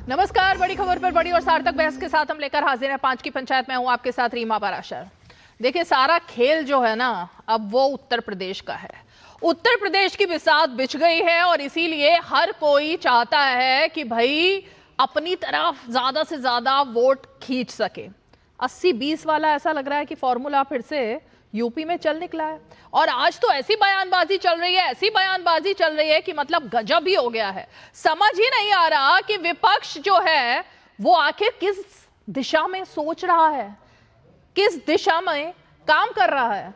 नमस्कार। बड़ी खबर पर बड़ी और सार्थक बहस के साथ हम लेकर हाजिर हैं 5 की पंचायत में। हूं आपके साथ रीमा पाराशर। देखिए, सारा खेल जो है ना, अब वो उत्तर प्रदेश का है। उत्तर प्रदेश की बिसात बिछ गई है और इसीलिए हर कोई चाहता है कि भाई अपनी तरफ ज्यादा से ज्यादा वोट खींच सके। 80-20 वाला ऐसा लग रहा है कि फॉर्मूला फिर से यूपी में चल निकला है। और आज तो ऐसी बयानबाजी चल रही है, ऐसी बयानबाजी चल रही है कि मतलब गजब ही हो गया है। समझ ही नहीं आ रहा कि विपक्ष जो है वो आखिर किस दिशा में सोच रहा है, किस दिशा में काम कर रहा है।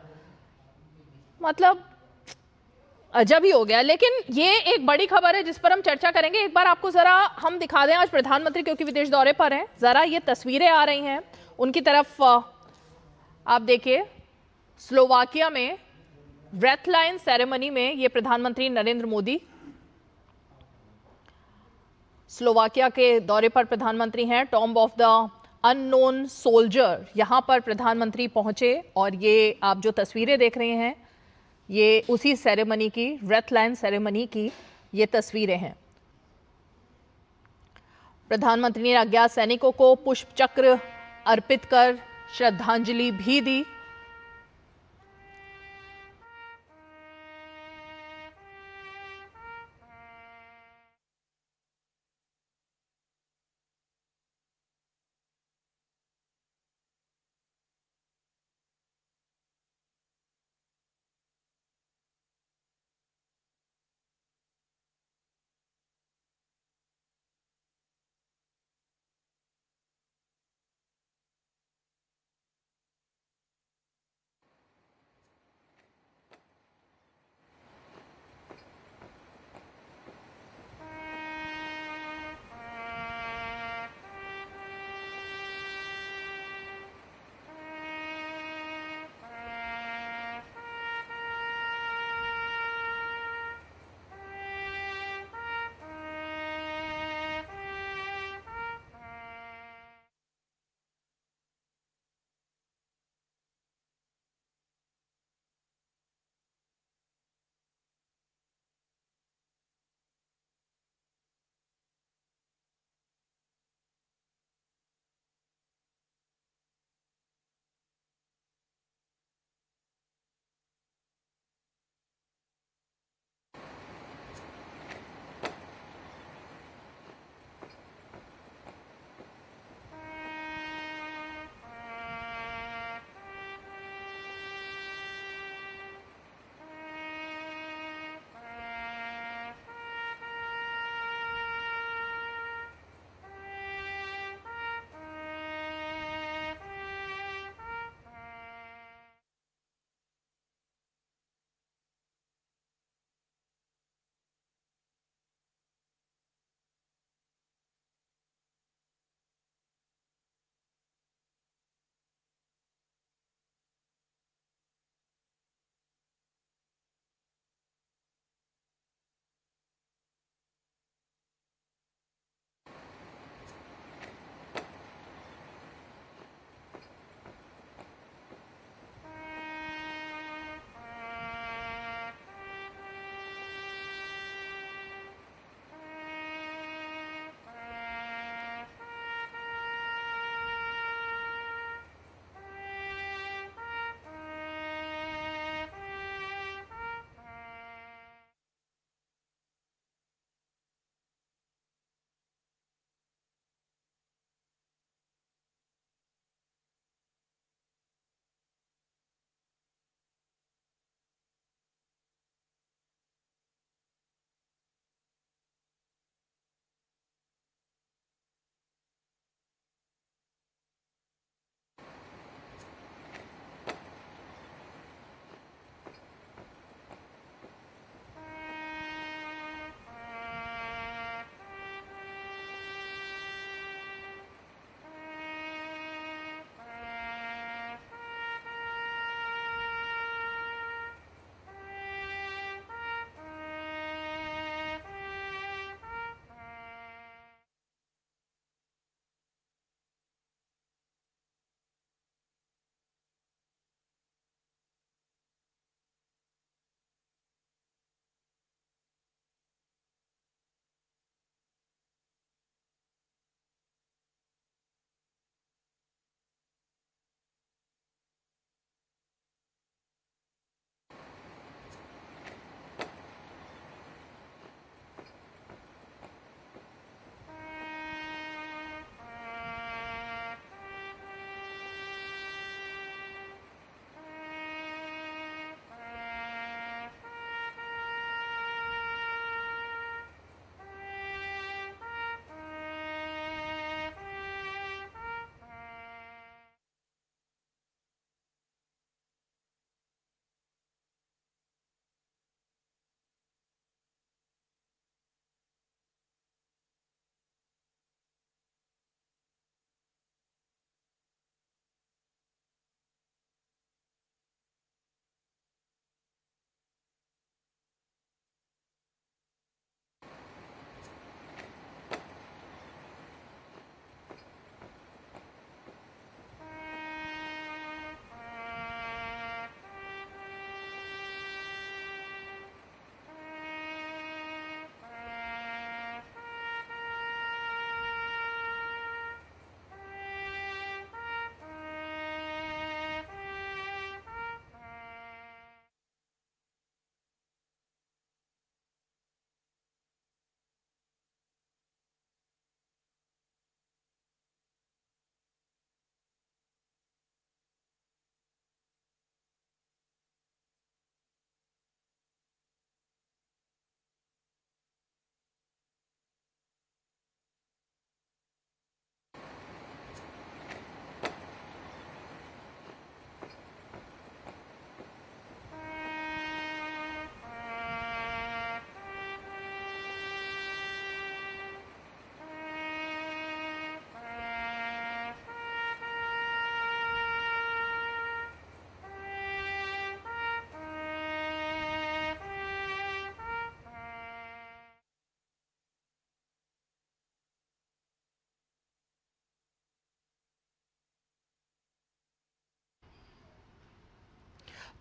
मतलब अजब ही हो गया। लेकिन ये एक बड़ी खबर है जिस पर हम चर्चा करेंगे। एक बार आपको जरा हम दिखा दें, आज प्रधानमंत्री क्योंकि विदेश दौरे पर हैं, जरा ये तस्वीरें आ रही हैं उनकी तरफ। आप देखिए, स्लोवाकिया में ब्रेथलाइन सेरेमनी में ये प्रधानमंत्री नरेंद्र मोदी स्लोवाकिया के दौरे पर प्रधानमंत्री हैं। Tomb of the unknown soldier, यहां पर प्रधानमंत्री पहुंचे और ये आप जो तस्वीरें देख रहे हैं ये उसी सेरेमनी की, ब्रेथलाइन सेरेमनी की ये तस्वीरें हैं। प्रधानमंत्री ने अज्ञात सैनिकों को पुष्प चक्र अर्पित कर श्रद्धांजलि भी दी।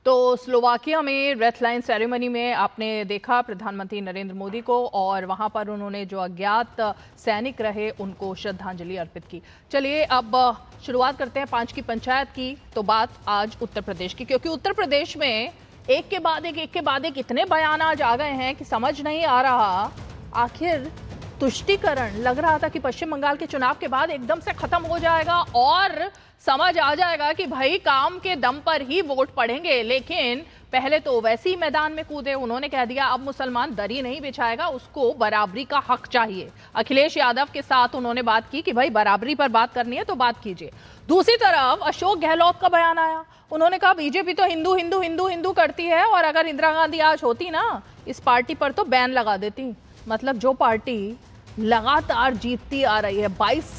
तो स्लोवाकिया में रेड लाइन सेरेमनी में आपने देखा प्रधानमंत्री नरेंद्र मोदी को, और वहां पर उन्होंने जो अज्ञात सैनिक रहे उनको श्रद्धांजलि अर्पित की। चलिए अब शुरुआत करते हैं 5 की पंचायत की। तो बात आज उत्तर प्रदेश की, क्योंकि उत्तर प्रदेश में एक के बाद एक इतने बयान आज आ गए हैं कि समझ नहीं आ रहा आखिर तुष्टीकरण। लग रहा था कि पश्चिम बंगाल के चुनाव के बाद एकदम से खत्म हो जाएगा और समझ आ जाएगा कि भाई काम के दम पर ही वोट पड़ेंगे, लेकिन पहले तो वैसे ही मैदान में कूदे। उन्होंने कह दिया अब मुसलमान दरी नहीं बिछाएगा, उसको बराबरी का हक चाहिए। अखिलेश यादव के साथ उन्होंने बात की कि भाई बराबरी पर बात करनी है तो बात कीजिए। दूसरी तरफ अशोक गहलोत का बयान आया, उन्होंने कहा बीजेपी तो हिंदू हिंदू हिंदू हिंदू करती है, और अगर इंदिरा गांधी आज होती ना इस पार्टी पर तो बैन लगा देती। मतलब जो पार्टी लगातार जीतती आ रही है, 22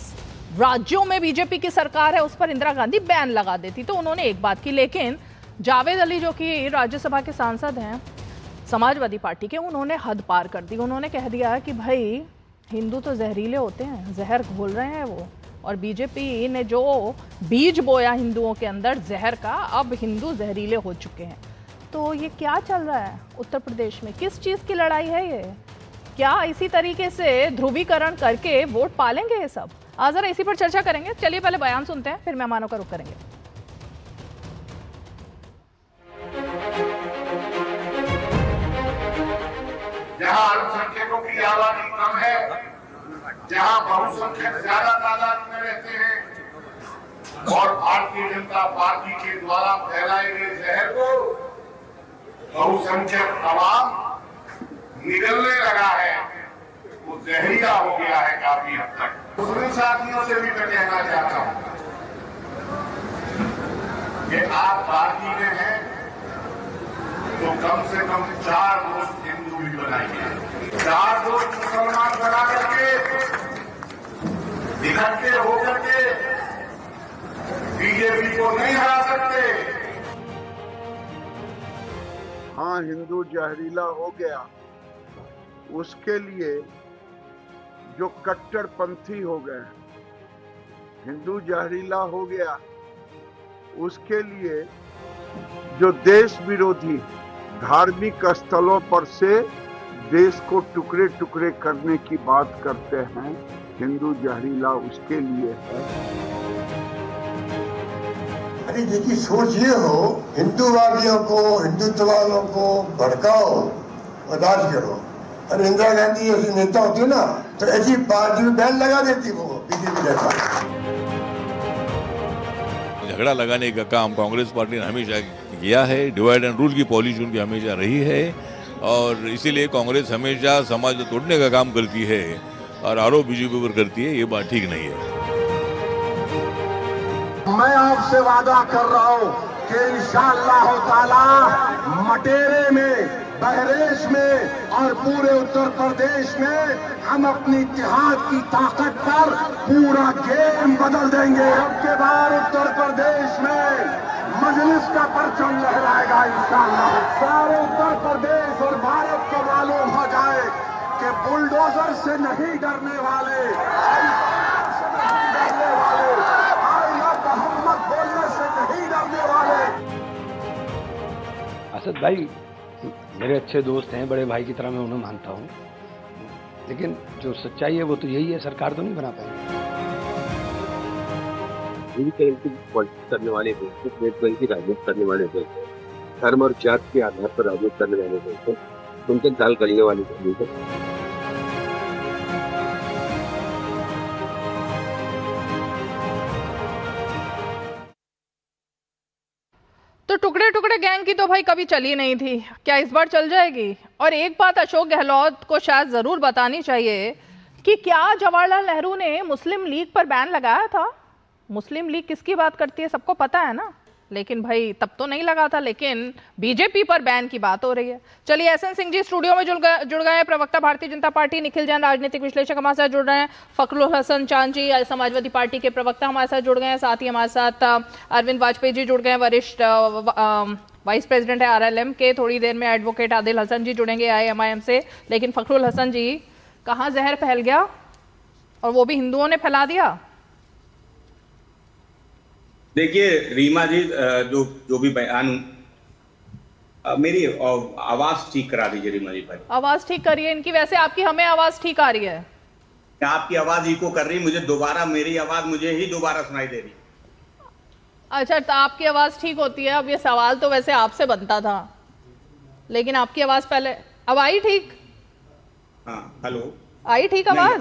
राज्यों में बीजेपी की सरकार है, उस पर इंदिरा गांधी बैन लगा देती। तो उन्होंने एक बात की, लेकिन जावेद अली जो कि राज्यसभा के सांसद हैं समाजवादी पार्टी के, उन्होंने हद पार कर दी। उन्होंने कह दिया कि भाई हिंदू तो जहरीले होते हैं, जहर घोल रहे हैं वो, और बीजेपी ने जो बीज बोया हिंदुओं के अंदर जहर का, अब हिंदू जहरीले हो चुके हैं। तो ये क्या चल रहा है उत्तर प्रदेश में, किस चीज़ की लड़ाई है ये? क्या इसी तरीके से ध्रुवीकरण करके वोट पालेंगे ये सब? आज जरा इसी पर चर्चा करेंगे। चलिए पहले बयान सुनते हैं, फिर मेहमानों का रुख करेंगे। जहां अल्पसंख्यकों की आबादी कम है, जहां बहुसंख्यक ज्यादा तादाद में रहते हैं, और भारतीय जनता पार्टी के द्वारा फैलाए गए जहर को बहुसंख्यक आवाम निगलने लगा है, वो जहरीला हो गया है काफी हद तक। मुस्लिम साथियों से भी मैं कहना चाहता हूं कि आप पार्टी में हैं तो कम से कम 4 दोस्त हिंदू भी बनाइए, 4 दोस्त मुसलमान बना करके इकट्ठे होकर के बीजेपी को नहीं हरा सकते। हाँ, हिंदू जहरीला हो गया, उसके लिए जो कट्टरपंथी हो गए, हिंदू जहरीला हो गया, उसके लिए जो देश विरोधी धार्मिक स्थलों पर से देश को टुकड़े टुकड़े करने की बात करते हैं, हिंदू जहरीला उसके लिए है। अरे देखिए, सोच ये हो, हिंदूवादियों को, हिंदुत्व वालों को भड़काओ और राज करो। अरे इंदिरा गांधी ऐसी नेता होती ना तो ऐसी पार्टी में बैन लगा देती वो बीजेपी जैसा। झगड़ा लगाने का काम कांग्रेस पार्टी ने हमेशा किया है, डिवाइड एंड रूल की पॉलिसी उनकी हमेशा रही है, और इसीलिए कांग्रेस हमेशा समाज को तोड़ने का काम करती है और आरोप बीजेपी पर करती है। ये बात ठीक नहीं है। मैं आपसे वादा कर रहा हूँ कि इंशाअल्लाह ताला मटेरे में, बहरेच में और पूरे उत्तर प्रदेश में हम अपनी इत्तेहाद की ताकत पर पूरा गेम बदल देंगे। अब के बाद उत्तर प्रदेश में मजलिस का परचम लहराएगा इंशाअल्लाह। सारे उत्तर प्रदेश और भारत को मालूम हो जाए कि बुलडोजर से नहीं डरने वाले, से नहीं डरने वाले, मोहम्मद बोलने से नहीं डरने वाले। असद भाई मेरे अच्छे दोस्त हैं, बड़े भाई की तरह मैं उन्हें मानता हूँ, लेकिन जो सच्चाई है वो तो यही है, सरकार तो नहीं बना पाएगी। पॉलिटिक्स करने वाले दोस्तों, की राजनीति करने वाले दोस्तों, धर्म और जात के आधार पर राजनीति करने वाले दोस्तों, उनके दाल गलने वाले दोस्तों, तो टुकड़े टुकड़े गैंग की तो भाई कभी चली नहीं थी, क्या इस बार चल जाएगी? और एक बात अशोक गहलोत को शायद जरूर बतानी चाहिए कि क्या जवाहरलाल नेहरू ने मुस्लिम लीग पर बैन लगाया था? मुस्लिम लीग किसकी बात करती है, सबको पता है ना, लेकिन भाई तब तो नहीं लगा था, लेकिन बीजेपी पर बैन की बात हो रही है। चलिए एसएन सिंह जी स्टूडियो में जुड़ गए हैं, प्रवक्ता भारतीय जनता पार्टी, निखिल जैन राजनीतिक विश्लेषक हमारे साथ जुड़ रहे हैं, फखरुल हसन चांद जी समाजवादी पार्टी के प्रवक्ता हमारे साथ जुड़ गए हैं, साथ ही हमारे साथ अरविंद वाजपेयी जी जुड़ गए हैं, वरिष्ठ वाइस प्रेसिडेंट है आरएलएम के। थोड़ी देर में एडवोकेट आदिल हसन जी जुड़ेंगे आईएमआईएम से। लेकिन फखरुल हसन जी, कहाँ जहर फैल गया और वो भी हिंदुओं ने फैला दिया? देखिए रीमा जी, जो भी बयान मेरी आवाज ठीक करा दीजिए रीमा जी भाई। आवाज ठीक करिए इनकी, वैसे आपकी हमें आवाज ठीक आ रही है। आपकी आवाज इको कर रही, मुझे दोबारा मेरी आवाज मुझे ही दोबारा सुनाई दे रही। अच्छा, तो आपकी आवाज ठीक होती है। अब ये सवाल तो वैसे आपसे बनता था, लेकिन आपकी आवाज पहले अब आई ठीक। हाँ, हेलो, आई ठीक आवाज?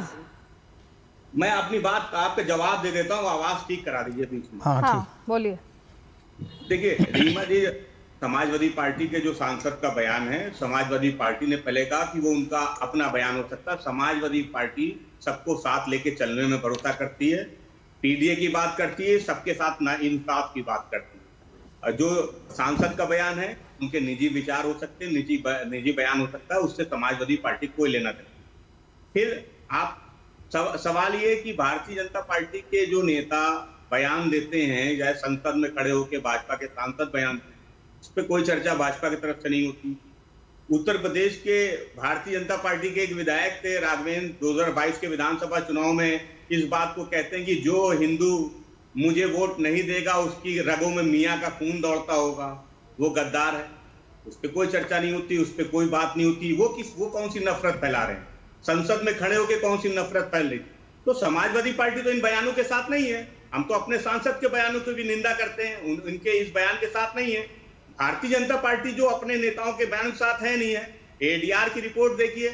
मैं अपनी बात आपका जवाब दे देता हूँ, आवाज ठीक करा दीजिए बीच में। हाँ बोलिए। देखिए रीमा जी, समाजवादी पार्टी के जो सांसद का बयान है, समाजवादी पार्टी ने पहले कहा कि वो उनका अपना बयान हो सकता है। समाजवादी पार्टी सबको साथ लेके चलने में भरोसा करती है, पीडीए की बात करती है, सबके साथ ना इंसाफ की बात करती है। जो सांसद का बयान है उनके निजी विचार हो सकते हैं, निजी बयान हो सकता है, उससे समाजवादी पार्टी कोई लेना देना। फिर आप सवाल ये कि भारतीय जनता पार्टी के जो नेता बयान देते हैं या संसद में खड़े होकर भाजपा के सांसद बयान, इस पर कोई चर्चा भाजपा की तरफ से नहीं होती। उत्तर प्रदेश के भारतीय जनता पार्टी के एक विधायक थे राघवेंद्र, 2022 के विधानसभा चुनाव में इस बात को कहते हैं कि जो हिंदू मुझे वोट नहीं देगा उसकी रगों में मियाँ का खून दौड़ता होगा, वो गद्दार है। उस पर कोई चर्चा नहीं होती, उस पर कोई बात नहीं होती। वो कौन सी नफरत फैला रहे हैं? संसद में खड़े होकर कौन सी नफरत फैल रही? तो समाजवादी पार्टी तो इन बयानों के साथ नहीं है। हम तो अपने सांसद के बयानों की भी निंदा करते हैं, उनके इस बयान के साथ नहीं है। भारतीय जनता पार्टी जो अपने नेताओं के बयान के साथ है नहीं है। एडीआर की रिपोर्ट देखिए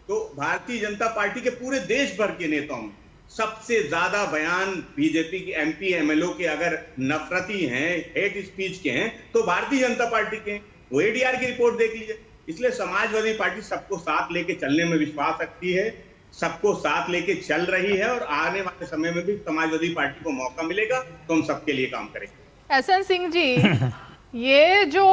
तो भारतीय जनता पार्टी के पूरे देश भर के नेताओं में सबसे ज्यादा बयान बीजेपी के एमपी एमएलओ के अगर नफरती हैं, हेट स्पीच के हैं, तो भारतीय जनता पार्टी के। वो एडीआर की रिपोर्ट देख लीजिए। इसलिए समाजवादी पार्टी सबको साथ लेके चलने में विश्वास रखती है, सबको साथ लेके चल रही है, और आने वाले समय में भी समाजवादी पार्टी को मौका मिलेगा तो हम सबके लिए काम करेंगे। एसएन सिंह जी, ये जो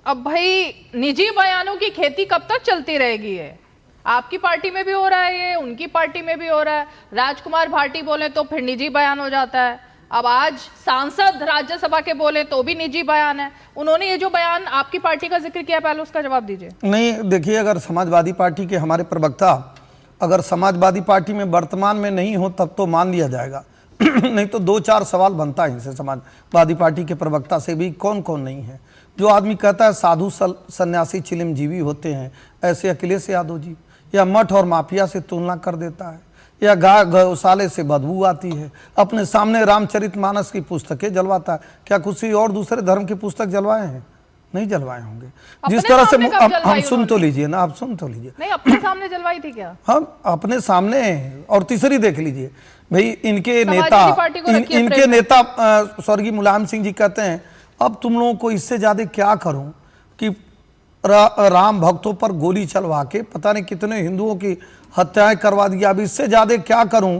अब भाई निजी बयानों की खेती कब तक चलती रहेगी? है आपकी पार्टी में भी हो रहा है, ये उनकी पार्टी में भी हो रहा है। राजकुमार भाटी बोले तो फिर निजी बयान हो जाता है। अब आज सांसद राज्यसभा के बोले तो भी निजी बयान है। उन्होंने ये जो बयान आपकी पार्टी का जिक्र किया, पहले उसका जवाब दीजिए। नहीं, देखिए, अगर समाजवादी पार्टी के हमारे प्रवक्ता अगर समाजवादी पार्टी में वर्तमान में नहीं हो तब तो मान लिया जाएगा नहीं तो 2-4 सवाल बनता है इनसे। समाजवादी पार्टी के प्रवक्ता से भी कौन कौन नहीं है? जो आदमी कहता है साधु सन्यासी चिलिमजीवी होते हैं, ऐसे अखिलेश यादव जी, या मठ और माफिया से तुलना कर देता है, या गाय गौशाले से बदबू आती है, अपने सामने रामचरितमानस की पुस्तकें जलवाता है। क्या किसी और दूसरे धर्म की पुस्तक जलवाए हैं? नहीं जलवाए होंगे। जिस तरह से हम सुन तो लीजिए ना, आप सुन तो लीजिए। नहीं, अपने सामने जलवाई थी क्या? हम अपने सामने। और तीसरी देख लीजिए भाई, इनके नेता स्वर्गीय मुलायम सिंह जी कहते हैं अब तुम लोगों को इससे ज्यादा क्या करूं कि राम भक्तों पर गोली चलवा के पता नहीं कितने हिंदुओं की हत्याएं करवा दिया। अब इससे ज्यादा क्या करूं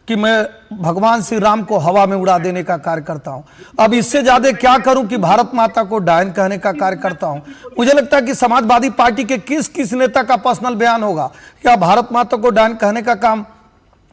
कि मैं भगवान श्री राम को हवा में उड़ा देने का कार्य करता हूं। अब इससे ज्यादा क्या करूं कि भारत माता को डायन कहने का कार्य करता हूं। मुझे लगता है कि समाजवादी पार्टी के किस नेता का पर्सनल बयान होगा? क्या भारत माता को डायन कहने का काम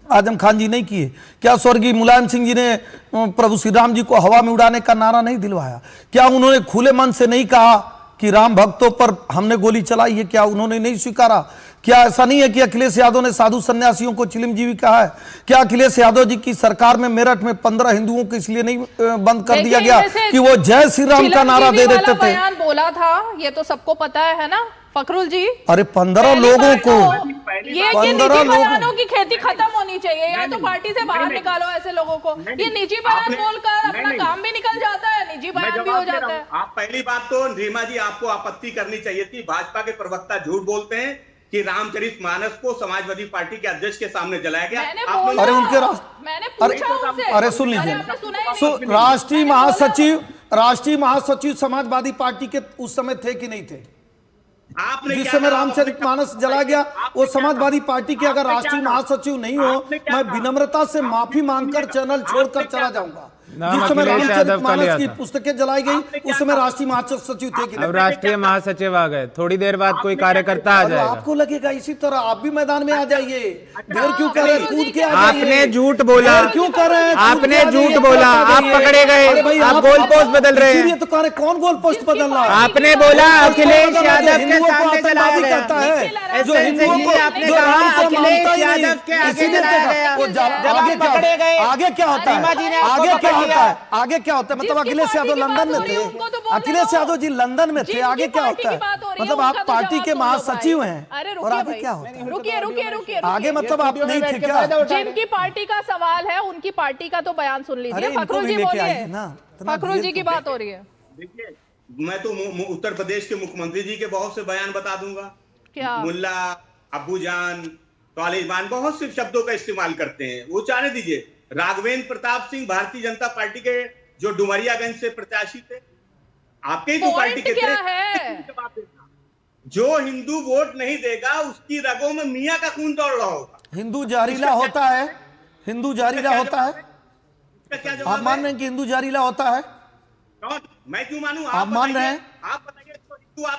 आजम खान जी नहीं किए? क्या स्वर्गीय मुलायम सिंह जी ने प्रभु श्री राम जी को हवा में उड़ाने का नारा नहीं दिलवाया? क्या उन्होंने खुले मन से नहीं कहा कि राम भक्तों पर हमने गोली चलाई है? क्या उन्होंने नहीं स्वीकारा? क्या ऐसा नहीं है कि अखिलेश यादव ने साधु सन्यासियों को चिलिमजीवी कहा है? क्या अखिलेश यादव जी की सरकार में मेरठ में 15 हिंदुओं को इसलिए नहीं बंद कर दिया गया कि वो जय श्री राम का नारा दे देते थे? बयान बोला था, ये तो सबको पता है ना फखरुल जी। अरे 15 लोगों को, ये 15 बयानों की खेती खत्म होनी चाहिए, या तो पार्टी से बाहर निकालो ऐसे लोगों को। ये निजी बयान बोलकर अपना काम भी निकल जाता है, निजी बयान भी हो जाता है। आप पहली बात तो रीमा जी आपको आपत्ति करनी चाहिए थी। भाजपा के प्रवक्ता झूठ बोलते हैं कि रामचरितमानस को समाजवादी पार्टी के अध्यक्ष के सामने जलाया गया। अरे उनके अरे सुन लीजिए, राष्ट्रीय महासचिव समाजवादी पार्टी के उस समय थे कि नहीं थे? जिस समय रामचरितमानस जला गया वो समाजवादी पार्टी के अगर राष्ट्रीय महासचिव नहीं हो, मैं विनम्रता से माफी मांगकर चैनल छोड़कर चला जाऊंगा। जिस समय रामचरितमानस की पुस्तकें जलाई गई उस समय राष्ट्रीय महासचिव थे कि नहीं? अब राष्ट्रीय महासचिव आ गए, थोड़ी देर बाद कोई कार्यकर्ता आ जाएगा। आपको लगेगा इसी तरह आप भी मैदान में आ जाइए। देर क्यों कर रहे हैं? कूद के आ जाइए। आपने झूठ बोला, क्यों कर रहे हैं? आपने झूठ बोला, आप पकड़े गए, आप गोल पोस्ट बदल रहे हैं। तो कौन गोल पोस्ट बदल रहा है? आपने बोला अखिलेश यादव के हिंदुओं को आतंकवादी कहता है, जो हिंदुओं को, जो राम को मानता ही नहीं, इसीलिए आगे क्या होता है, आगे क्या होता है, आगे क्या होता है? मतलब अखिलेश यादव लंदन में थे, अखिलेश यादव जी लंदन में थे, आगे क्या होता है? मतलब आप पार्टी के महासचिव हैं और आगे क्या होता है? रुकिए आगे मतलब आप नहीं थे क्या? जिनकी पार्टी का सवाल है उनकी पार्टी का तो बयान सुन लीजिए। फखरुल जी बोलिए ना, फखरुल जी की बात हो रही है। देखिए, मैं तो उत्तर प्रदेश के मुख्यमंत्री जी के बहुत से बयान बता दूंगा। क्या? मुल्ला, अब्बूजान, तालिबान बहुत से शब्दों का इस्तेमाल करते हैं, वो जाने दीजिए। राघवेंद्र प्रताप सिंह भारतीय जनता पार्टी के जो डुमरियागंज से प्रत्याशी थे, आपके ही तो पार्टी के थे। जो हिंदू वोट नहीं देगा उसकी रगों में मियां का खून दौड़ रहा होगा। हिंदू जहरीला होता है, हिंदू जहरीला होता है। आप मान रहे हैं कि हिंदू जहरीला होता है? मैं क्यों मानूं? आप मान रहे हैं? आप बताइए।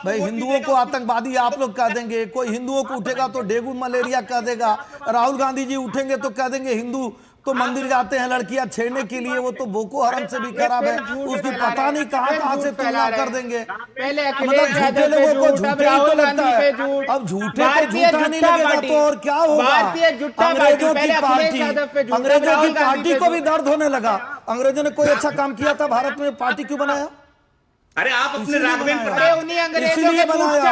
भाई हिंदुओं को आतंकवादी आप लोग कह देंगे, कोई हिंदुओं को उठेगा तो डेंगू मलेरिया कह देगा, राहुल गांधी जी उठेंगे तो कह देंगे हिंदू तो मंदिर जाते हैं लड़कियां छेड़ने के लिए, वो तो बोको हरम से भी खराब है, उसकी पता नहीं कहां से तुलना कर देंगे। मतलब झूठे लोगों को झूठे ही तो लगता है, अब झूठे को झूठा नहीं लगेगा तो और क्या होगा? अंग्रेजों की पार्टी को भी दर्द होने लगा। अंग्रेजों ने कोई अच्छा काम किया था भारत में, पार्टी क्यों बनाया? अरे आप अपने राघवेंद्र उन्हीं अंग्रेजों के बनाया,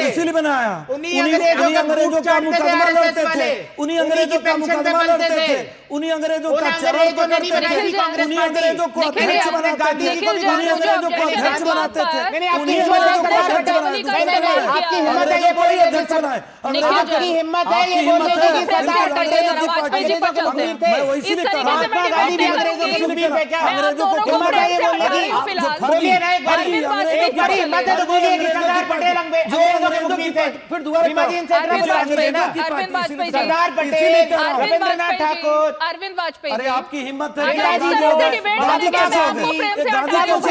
इसीलिए बनाया, उन्हीं अंग्रेजों का मुकदमा लड़ते थे, उन्हीं अंग्रेजों का मुकदमा लड़ते थे, उन्हीं अंग्रेजों का चरण पकड़ते थे, उन्हीं अंग्रेजों को अध्यक्ष बनाते थे, उन्हीं अंग्रेजों को अध्यक्ष बनाते थे, उन्हीं अंग्रेजों को अध्यक्ष बनाए, अंग्रेजों को ही अध्यक्ष बनाए। आपकी हिम्मत है ये बोलने की कि सरदार पटेल अंग्रेजों को कबीर थे, इसीलिए महात्मा गांधी भी अंग्रेजों के कबीर थे क्या? अंग्रेजों को हिम्मत है ये बोलने की? बोलिए ना, एक बड़ी हिम्मत है तो बोलिए कि सरदार पटेल अंग्रेजों के कबीर थे। फिर दोबारा अरविंद वाजपेयी, सरदार पटेल, रविंद्रनाथ ठाकुर, अरविंद वाजपेयी। अरे आपकी हिम्मत है, गांधी कैसे होगी?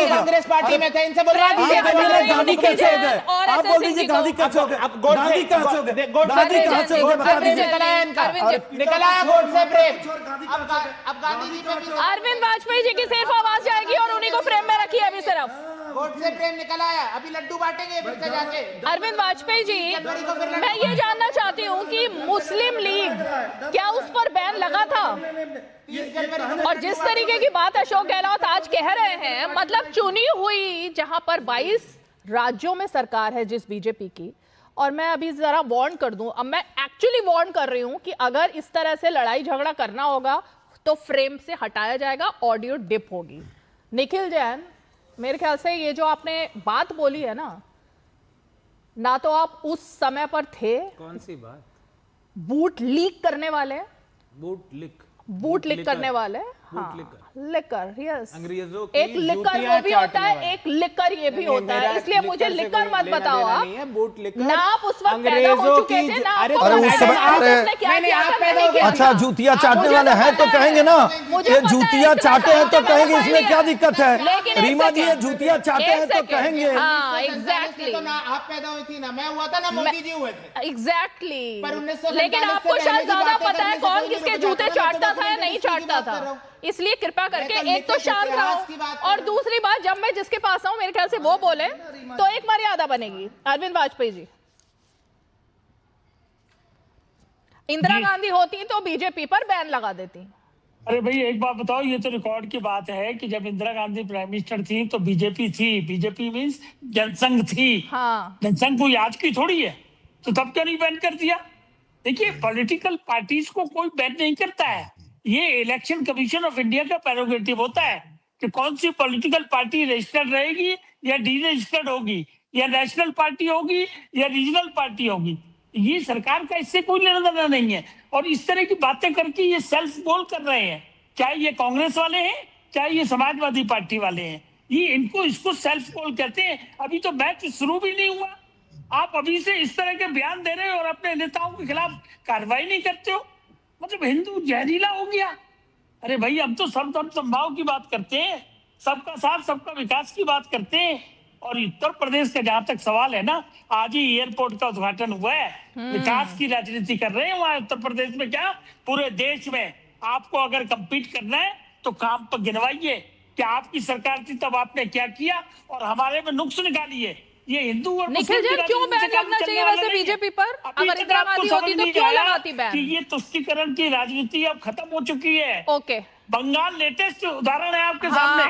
कांग्रेस पार्टी में थे, इनसे बुलवा दीजिए। गांधी कैसे हो गए? आप बोल दीजिए गांधी कैसे हो गए? गांधी कैसे हो गए? गांधी कैसे हो गए? बता दीजिए। निकल आया गोडसे प्रेम। अब गांधी जी पे अरविंद वाजपेयी जी की सिर्फ आवाज जाएगी और उन्हीं को फ्रेम में रखिए अभी सिर्फ। गोडसे प्रेम निकल आया, अभी लड्डू बांटेंगे फिर से जाके। अरविंद वाजपेयी जी, मैं ये जानना चाहती हूँ कि मुस्लिम लीग क्या उस पर बैन लगा था? और जिस तरीके की बात अशोक गहलोत आज कह रहे हैं, मतलब चुनी हुई जहां पर 22 राज्यों में सरकार है जिस बीजेपी की, और मैं अभी जरा वार्न कर दूं, अब मैं एक्चुअली वार्न कर रही हूं कि अगर इस तरह से लड़ाई झगड़ा करना होगा तो फ्रेम से हटाया जाएगा, ऑडियो डिप होगी। निखिल जैन, मेरे ख्याल से ये जो आपने बात बोली है ना तो आप उस समय पर थे। कौन सी बात? बूट लीक करने वाले, बूट लीक करने वाले, हाँ, लिकर, यस, अंग्रेजों की एक लिकर वो भी होता है, एक लिकर ये भी होता है, इसलिए मुझे लिकर मत बताओ आप। ना आप उस वक्त पैदा हो चुके थे, ना आपको अच्छा जूतिया चाटने वाले हैं तो कहेंगे ना, ये जूतिया चाटे हैं तो कहेंगे इसमें क्या दिक्कत है? रीमा जी ये जूतिया चाटे हैं तो कहेंगे। एग्जैक्टली, आप पैदा हुई थी ना, मैं हुआ था ना, मोदी जी हुए थे। एग्जैक्टली, पर 1947 लेकिन आपको शायद ज्यादा पता है कौन किसके जूते चाटता था या नहीं चाटता था, इसलिए कृपा करके एक तो शांत रहो, और दूसरी बात जब मैं जिसके पास आऊं मेरे ख्याल से वो बोले तो एक मर्यादा बनेगी। अरविंद वाजपेयी जी, इंदिरा गांधी होती तो बीजेपी पर बैन लगा देती। अरे भाई एक बात बताओ, ये तो रिकॉर्ड की बात है कि जब इंदिरा गांधी प्राइम मिनिस्टर थी तो बीजेपी थी, बीजेपी मींस जनसंघ थी। हाँ, जनसंघ कोई आज की थोड़ी है, तो तब क्यों नहीं बैन कर दिया? देखिए पॉलिटिकल पार्टीज को कोई बैन नहीं करता है, ये इलेक्शन कमीशन ऑफ इंडिया का प्रेरोगेटिव होता है कि कौन सी पॉलिटिकल पार्टी रजिस्टर्ड रहेगी या डीरजिस्टर्ड होगी, या नेशनल पार्टी होगी या रीजनल पार्टी होगी। ये सरकार का इससे कोई लेना देना नहीं है, और इस तरह की बातें करके ये सेल्फ गोल कर रहे हैं, चाहे ये कांग्रेस वाले हैं चाहे ये समाजवादी पार्टी वाले हैं, ये इसको सेल्फ गोल कहते हैं। अभी तो मैच शुरू भी नहीं हुआ, आप अभी से इस तरह के बयान दे रहे हो और अपने नेताओं के खिलाफ कार्रवाई नहीं करते हो, मतलब हिंदू जहरीला हो गया। अरे भाई हम तो सब धर्म संभाव की बात करते हैं, सबका साथ सबका विकास की बात करते हैं। और उत्तर प्रदेश का जहां तक सवाल है ना, आज ही एयरपोर्ट का उद्घाटन हुआ है, विकास की राजनीति कर रहे हैं वहां उत्तर प्रदेश में, क्या पूरे देश में। आपको अगर कंपीट करना है तो काम पर गिनवाइए, क्या आपकी सरकार थी तब आपने क्या किया और हमारे में नुक्स निकालिए। ये हिंदू और निखिल जैन क्यों बैन लगना चाहिए वैसे बीजेपी पर? अगर इंदिरा गांधी होती तो क्यों लगाती बैन? कि ये तुष्टीकरण की राजनीति अब खत्म हो चुकी है। ओके, बंगाल लेटेस्ट उदाहरण है आपके सामने।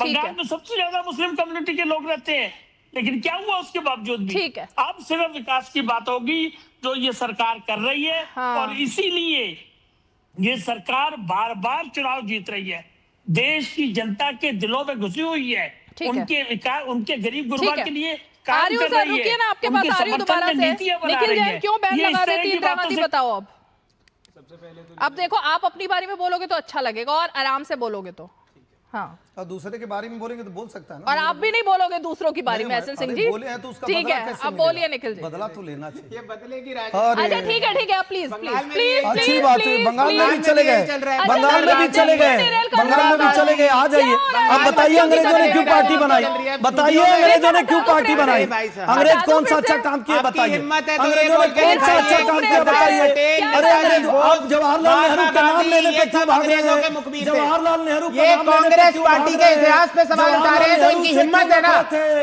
बंगाल में सबसे ज्यादा मुस्लिम कम्युनिटी के लोग रहते हैं, लेकिन क्या हुआ उसके बावजूद भी? ठीक है, अब सिर्फ विकास की बात होगी जो ये सरकार कर रही है। और इसीलिए ये सरकार बार बार चुनाव जीत रही है, देश की जनता के दिलों में घुसी हुई है, उनके विकास, उनके गरीब गुरबा के लिए काम कर रही है। रुकिए ना, आपके पास आ रही हूं दोबारा से। निखिल जैन क्यों बैन लगा रही थी इंदिरा गांधी, बताओ अब। सबसे पहले तो अब देखो, आप अपनी बारे में बोलोगे तो अच्छा लगेगा और आराम से बोलोगे तो। हाँ, और दूसरे के बारे में बोलेंगे तो बोल सकता है ना। और आप भी नहीं बोलोगे दूसरों की बारे में, एसएन सिंह जी। बोले हैं तो उसका ठीक है, अब बोलिए निखिल जी। बदला तो लेना चाहिए, ये बदले की अच्छा ठीक है, ठीक है, प्लीज प्लीज। अच्छी बात है, बंगाल में भी चले गए, बंगाल में भी चले गए, बंगाल में भी चले गए, आ जाइए। अब बताइए अंग्रेजों ने क्यों पार्टी बनाई? बताइए अंग्रेजों ने क्यों पार्टी बनाई? अंग्रेज कौन सा अच्छा काम किया बताइए? अंग्रेजों ने कौन सा अच्छा काम किया बताइए? अरे अंग्रेज, आप जवाहरलाल नेहरू का नाम लेने पे क्यों भाग रहे हैं? जवाहरलाल नेहरू ये कांग्रेस पार्टी के इतिहास पे सवाल उठा रहे हैं, तो इनकी हिम्मत है ना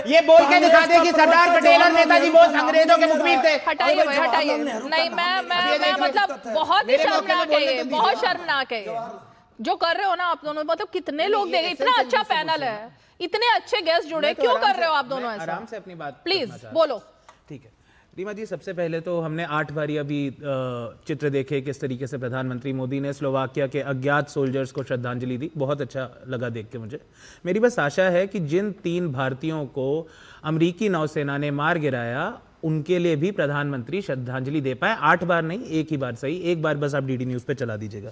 ये बोल के दिखा दे कि सरदार पटेल और नेताजी बोस अंग्रेजों के मुखबिर थे। हटाइए भाई, हटाइए। नहीं, मैं मतलब बहुत ही शर्मनाक है ये, बहुत शर्मनाक है जो कर रहे हो ना आप दोनों। मतलब कितने लोग देखे, इतना अच्छा पैनल है, इतने अच्छे गेस्ट जुड़े, क्यों कर रहे हो आप दोनों ऐसा? आराम से अपनी बात प्लीज बोलो। ठीक है रीमा जी, सबसे पहले तो हमने 8 बारी अभी चित्र देखे किस तरीके से प्रधानमंत्री मोदी ने स्लोवाकिया के अज्ञात सोल्जर्स को श्रद्धांजलि दी। बहुत अच्छा लगा देख के मुझे। मेरी बस आशा है कि जिन 3 भारतीयों को अमेरिकी नौसेना ने मार गिराया, उनके लिए भी प्रधानमंत्री श्रद्धांजलि दे पाए। 8 बार नहीं, एक ही बार सही, एक बार बस आप डीडी न्यूज पे चला दीजिएगा।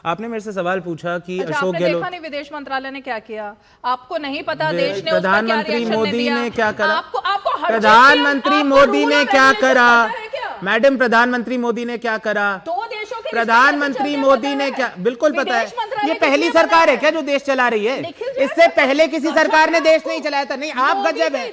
आपने मेरे से सवाल पूछा कि अशोक गहलोत, देखा नहीं विदेश मंत्रालय ने क्या किया? आपको नहीं पता देश ने प्रधानमंत्री मोदी ने क्या करा? आपको प्रधानमंत्री मोदी ने क्या करा? मैडम, प्रधानमंत्री मोदी ने क्या करा? 2 देशों के प्रधानमंत्री मोदी ने क्या, बिल्कुल पता है। ये पहली सरकार है क्या जो देश चला रही है? इससे पहले किसी सरकार ने देश नहीं चलाया था। नहीं, आप गजब है,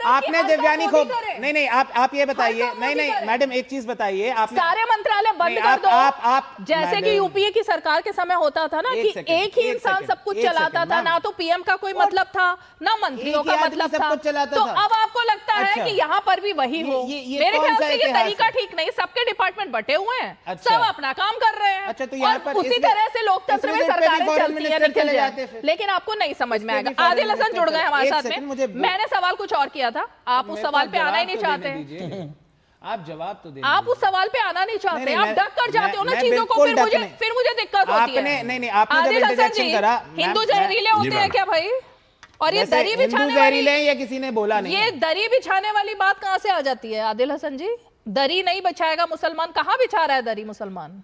आपने दिव्यानी को नहीं आप ये बताइए। नहीं मैडम, एक चीज बताइए, आपने सारे मंत्रालय बंद कर दो। आप जैसे कि यूपीए की सरकार के समय होता था ना कि एक ही इंसान सब कुछ चलाता था, ना तो पीएम का कोई मतलब था, ना मंत्रियों का मतलब था। तो अब आपको लगता है कि यहाँ पर भी वही हो? मेरे ख्याल से ये तरीका ठीक नहीं। सबके डिपार्टमेंट बटे हुए हैं, सब अपना काम कर रहे हैं। तो यहाँ पर उसी तरह से लोकतंत्र में सरकारें चलती हैं, निकल जाते। लेकिन आपको नहीं समझ में आएगा। आदिल हसन जुड़ गए हमारे साथ में। मैंने सवाल कुछ और किया था, आप उस सवाल पे आना ही नहीं चाहते। आप जवाब तो दें। आप उस सवाल पे आना नहीं चाहते, आप डक कर जाते हो ना चीजों को, फिर मुझे दिक्कत होती है। नहीं, आपने जब इंटरजेक्शन करा, हिंदू जहरीले होते हैं क्या भाई? और ये दरी बिछाने वाली, या किसी ने बोला नहीं, ये दरी बिछाने वाली बात कहां से आ जाती है आदिल हसन जी? दरी नहीं बिछाएगा मुसलमान, कहां बिछा रहा है दरी मुसलमान?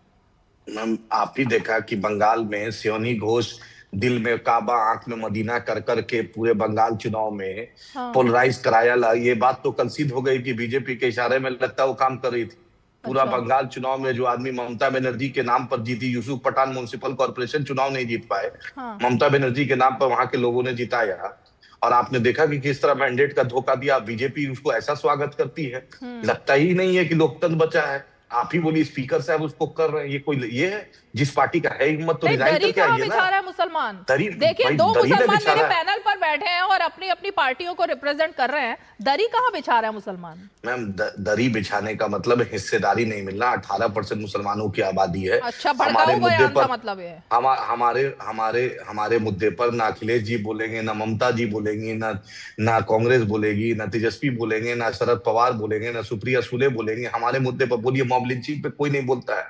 मैम, आप ही देखा कि बंगाल में सियोनी घोष दिल में काबा आंख में मदीना कर करके पूरे बंगाल चुनाव में पोलराइज कराया ला। ये बात तो कल सिद्ध हो गई कि बीजेपी के इशारे में लगता वो काम कर रही थी। पूरा बंगाल चुनाव में जो आदमी ममता बनर्जी के नाम पर जीती, यूसुफ पठान म्युनिसिपल कॉर्पोरेशन चुनाव नहीं जीत पाए, ममता बनर्जी के नाम पर वहां के लोगों ने जिताया। और आपने देखा कि किस तरह मैंडेट का धोखा दिया। बीजेपी उसको ऐसा स्वागत करती है, लगता ही नहीं है कि लोकतंत्र बचा है। आप ही बोली स्पीकर साहब उसको कर रहे हैं। ये कोई ये है जिस पार्टी का है हिम्मत तो रिजाइन करके आइए ना। मुसलमान देखिए, 2 मुसलमान मेरे पैनल पर बैठे हैं और अपनी अपनी पार्टियों को रिप्रेजेंट कर रहे हैं। दरी कहाँ बिछा रहा है मुसलमान? मैम, दरी बिछाने का मतलब हिस्सेदारी नहीं मिलना। 18% मुसलमानों की आबादी है। अच्छा, हमारे मुद्दे पर मतलब है, हमारे मुद्दे पर ना अखिलेश जी बोलेंगे, ना ममता जी बोलेंगी, ना कांग्रेस बोलेगी, ना तेजस्वी बोलेंगे, ना शरद पवार बोलेंगे, ना सुप्रिया सुले बोलेंगे। हमारे मुद्दे पर बोलिए मॉब लिंचिंग पे कोई नहीं बोलता है,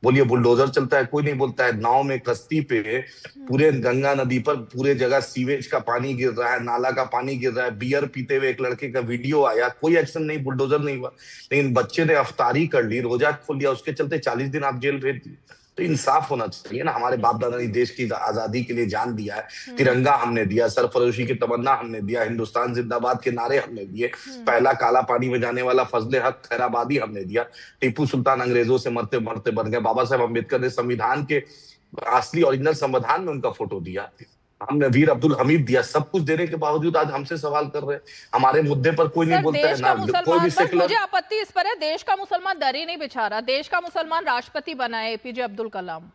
बोलिए बुलडोजर चलता है कोई नहीं बोलता है, नाव में कश्ती पे पूरे गंगा नदी पर पूरे जगह सीवेज का पानी गिर रहा है, नाला का पानी गिर रहा है, बियर पीते हुए एक लड़के का वीडियो आया, कोई एक्शन नहीं, बुलडोजर नहीं हुआ। लेकिन बच्चे ने अफ्तारी कर ली, रोजा खोल लिया, उसके चलते 40 दिन आप जेल भेज दिए। तो इंसाफ होना चाहिए ना। हमारे बाप दादा ने देश की आजादी के लिए जान दिया है, तिरंगा हमने दिया, सरफरोशी की तमन्ना हमने दिया, हिंदुस्तान जिंदाबाद के नारे हमने दिए, पहला काला पानी में जाने वाला फजले हक खैराबादी हमने दिया, टीपू सुल्तान अंग्रेजों से मरते मरते बन गए, बाबा साहेब अम्बेडकर ने संविधान के असली ओरिजिनल संविधान में उनका फोटो दिया, हमने वीर अब्दुल हमीद दिया। सब कुछ देने के बावजूद आज हमसे सवाल कर रहे हैं। हमारे मुद्दे पर कोई नहीं बोलता है ना, कोई भी सेकुलर। मुझे आपत्ति इस पर है, देश का मुसलमान दरी नहीं बिछा रहा, देश का मुसलमान राष्ट्रपति बना है एपीजे अब्दुल कलाम।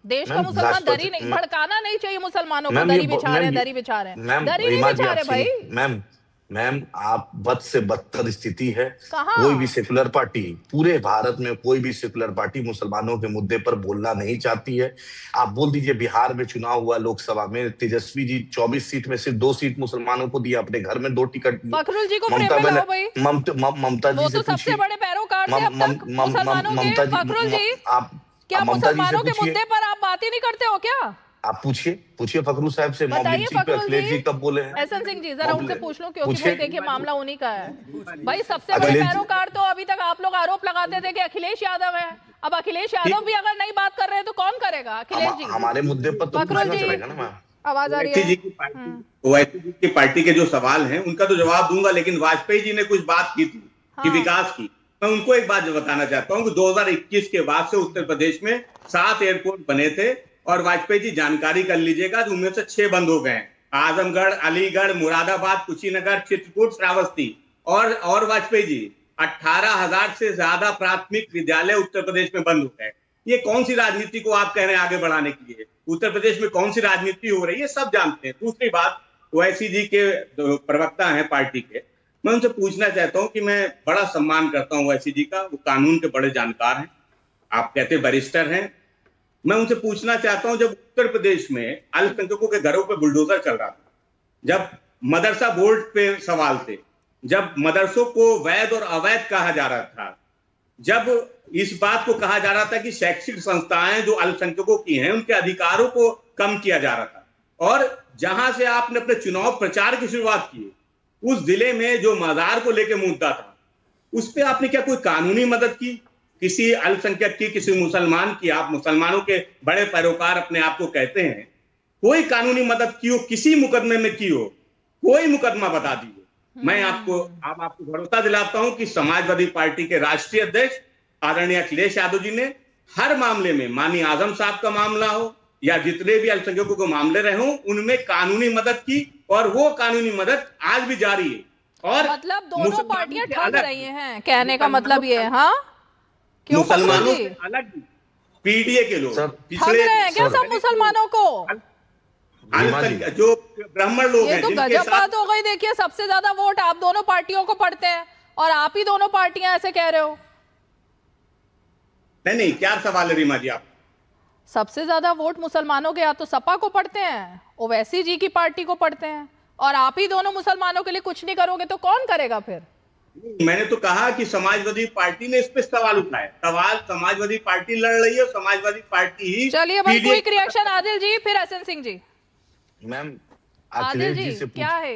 देश का मुसलमान दरी नहीं, भड़काना नहीं चाहिए मुसलमानों को, दरी बिछा रहे हैं, दरी बिछा रहे हैं, दरी नहीं बिछा रहे भाई। मैम आप बद से बदतर स्थिति है। कहाँ? कोई भी सेकुलर पार्टी, पूरे भारत में कोई भी सेकुलर पार्टी मुसलमानों के मुद्दे पर बोलना नहीं चाहती है। आप बोल दीजिए बिहार में चुनाव हुआ लोकसभा में, तेजस्वी जी 24 सीट में सिर्फ 2 सीट मुसलमानों को दिया, अपने घर में 2 टिकट दिए। फखरुल जी को फ्रेम में लाओ भाई। ममता जी से सबसे बड़े पैरोकार थे अब तक मुसलमानों के। फखरुल जी, आप क्या मुसलमानों के मुद्दे पर आप बात ही नहीं करते हो क्या? आप पूछिए फखरू साहब से, मॉब लिंचिंग पे अखिलेश जी कब बोले हैं? एहसन सिंह जी जरा उनसे पूछ लो, क्योंकि भाई देखिए मामला उन्हीं का है भाई। सबसे बड़े पैरोकार तो अभी तक आप लोग आरोप लगाते थे कि अखिलेश यादव है। अब अखिलेश यादव भी अगर नहीं बात कर रहे हैं तो कौन करेगा? अखिलेश जी हमारे मुद्दे पर तो पूछना चलेगा ना। मैम आवाज आ रही है? ओवैसी जी की पार्टी के जो सवाल हैं उनका तो जवाब दूंगा, लेकिन वाजपेयी जी ने कुछ बात की थी कि विकास की। मैं उनको एक बात बताना चाहता हूँ कि 2021 के बाद से उत्तर प्रदेश में 7 एयरपोर्ट बने थे, और वाजपेयी जी जानकारी कर लीजिएगा कि उनमें से 6 बंद हो गए। आजमगढ़, अलीगढ़, मुरादाबाद, कुशीनगर, चित्रकूट, श्रावस्ती। और वाजपेयी जी 18,000 से ज्यादा प्राथमिक विद्यालय उत्तर प्रदेश में बंद हो गए। ये कौन सी राजनीति को आप कह रहे हैं आगे बढ़ाने के लिए? उत्तर प्रदेश में कौन सी राजनीति हो रही है सब जानते हैं। दूसरी बात, ओवैसी जी के प्रवक्ता हैं पार्टी के, मैं उनसे पूछना चाहता हूं कि मैं बड़ा सम्मान करता हूं ओवैसी जी का, वो कानून के बड़े जानकार हैं, आप कहते बैरिस्टर हैं। मैं उनसे पूछना चाहता हूं, जब उत्तर प्रदेश में अल्पसंख्यकों के घरों पे बुलडोजर चल रहा था, जब मदरसा बोर्ड पे सवाल थे, जब मदरसों को वैध और अवैध कहा जा रहा था, जब इस बात को कहा जा रहा था कि शैक्षिक संस्थाएं जो अल्पसंख्यकों की हैं उनके अधिकारों को कम किया जा रहा था, और जहां से आपने अपने चुनाव प्रचार की शुरुआत की, उस जिले में जो मजार को लेकर मुद्दा था, उस पर आपने क्या कोई कानूनी मदद की किसी अल्पसंख्यक की, किसी मुसलमान की? आप मुसलमानों के बड़े पैरोकार अपने आप को कहते हैं, कोई कानूनी मदद की हो, किसी मुकदमे में की हो, कोई मुकदमा बता दीजिए। मैं आपको भरोसा दिलाता हूं कि समाजवादी पार्टी के राष्ट्रीय अध्यक्ष आदरणीय अखिलेश यादव जी ने हर मामले में, माननीय आजम साहब का मामला हो या जितने भी अल्पसंख्यकों के मामले रहे हों, उनमें कानूनी मदद की, और वो कानूनी मदद आज भी जारी है। और मतलब दोनों पार्टियां ठग रही हैं, कहने का मतलब ये है। हाँ, क्यों मुसलमानों से अलग पीडीए के लोग ठग रहे हैं क्या सब मुसलमानों को? जो ब्राह्मण लोग हैं, ये तो गजब बात हो गई। देखिए सबसे ज्यादा वोट आप दोनों पार्टियों को पड़ते हैं, और आप ही दोनों पार्टियां ऐसे कह रहे हो। नहीं, क्या सवाल है रीमा जी? आप सबसे ज्यादा वोट मुसलमानों के या तो सपा को पड़ते हैं, ओवैसी जी की पार्टी को पड़ते हैं, और आप ही दोनों मुसलमानों के लिए कुछ नहीं करोगे तो कौन करेगा फिर? मैंने तो कहा कि समाजवादी पार्टी ने इस पे सवाल उठाया। सवाल समाजवादी पार्टी लड़ रही है, समाजवादी पार्टी ही। चलिए बस क्विक रिएक्शन आदिल जी, फिर हसन सिंह जी। मैम अखिलेश जी से क्या है?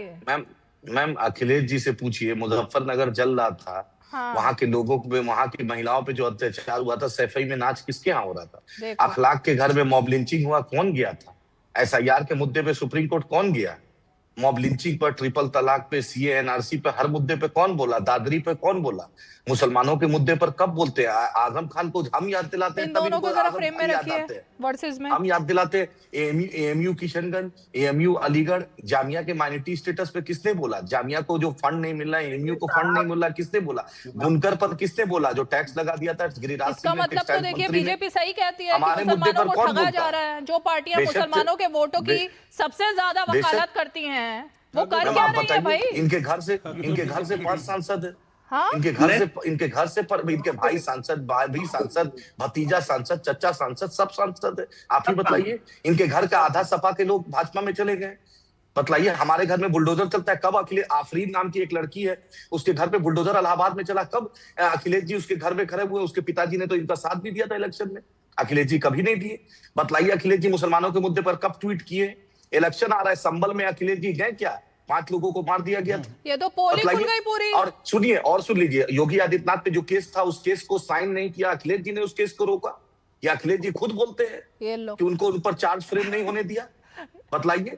मैम अखिलेश जी से पूछिए, मुजफ्फरनगर जल रहा था, वहां के लोगों पे, वहां की महिलाओं पे जो अत्याचार हुआ था, सैफई में नाच किसके यहाँ हो रहा था? अखलाक के घर में मॉब लिंचिंग हुआ, कौन गया था? SIR के मुद्दे पे सुप्रीम कोर्ट कौन गया? मॉब लिंचिंग पर, ट्रिपल तलाक पे, CA NRC पे, हर मुद्दे पे कौन बोला? दादरी पे कौन बोला? मुसलमानों के मुद्दे पर कब बोलते हैं? आजम खान को हम याद दिलाते हैं, तभी इनको आजम खान याद आते हैं। हम याद दिलाते हैं AMU किशनगंज, AMU अलीगढ़, जामिया के माइनॉरिटी स्टेटस पे किसने बोला? जामिया को जो फंड नहीं मिल रहा है, AMU को फंड नहीं मिल रहा, किसने बोला? बुनकर पर किसने बोला? जो टैक्स लगा दिया था गिरिराज सिंह ने। मतलब तो देखिए बीजेपी सही कहती है कि मुसलमानों को ठगा जा रहा है। जो पार्टियां मुसलमानों के वोटों की सबसे ज्यादा वकालत करती हैं, वो कर क्या रही है भाई? इनके घर से 5 सांसद है। हाँ? इनके घर से इनके भाई सांसद, भाभी सांसद, भतीजा सांसद, चचा सांसद, सब सांसद है। आप ही बताइए, इनके घर का आधा सपा के लोग भाजपा में चले गए। बतलाइए, हमारे घर में बुलडोजर चलता है कब? अखिलेश आफरीन नाम की एक लड़की है, उसके घर पे बुलडोजर इलाहाबाद में चला कब? अखिलेश जी उसके घर में खड़े हुए, उसके पिताजी ने तो इनका साथ भी दिया था इलेक्शन में, अखिलेश जी कभी नहीं दिए। बतलाइए, अखिलेश जी मुसलमानों के मुद्दे पर कब ट्वीट किए? इलेक्शन आ रहा है, संभल में अखिलेश जी गए क्या? 5 लोगों को मार दिया गया था। ये तो पोलिंग खुल गई पूरी। और सुनिए, और सुन लीजिए, योगी आदित्यनाथ पे जो केस था, उस केस को साइन नहीं किया, अखिलेश जी ने उस केस को रोका। या अखिलेश जी खुद बोलते हैं कि उनको ऊपर चार्ज फ्रेम नहीं होने दिया। बतलाइए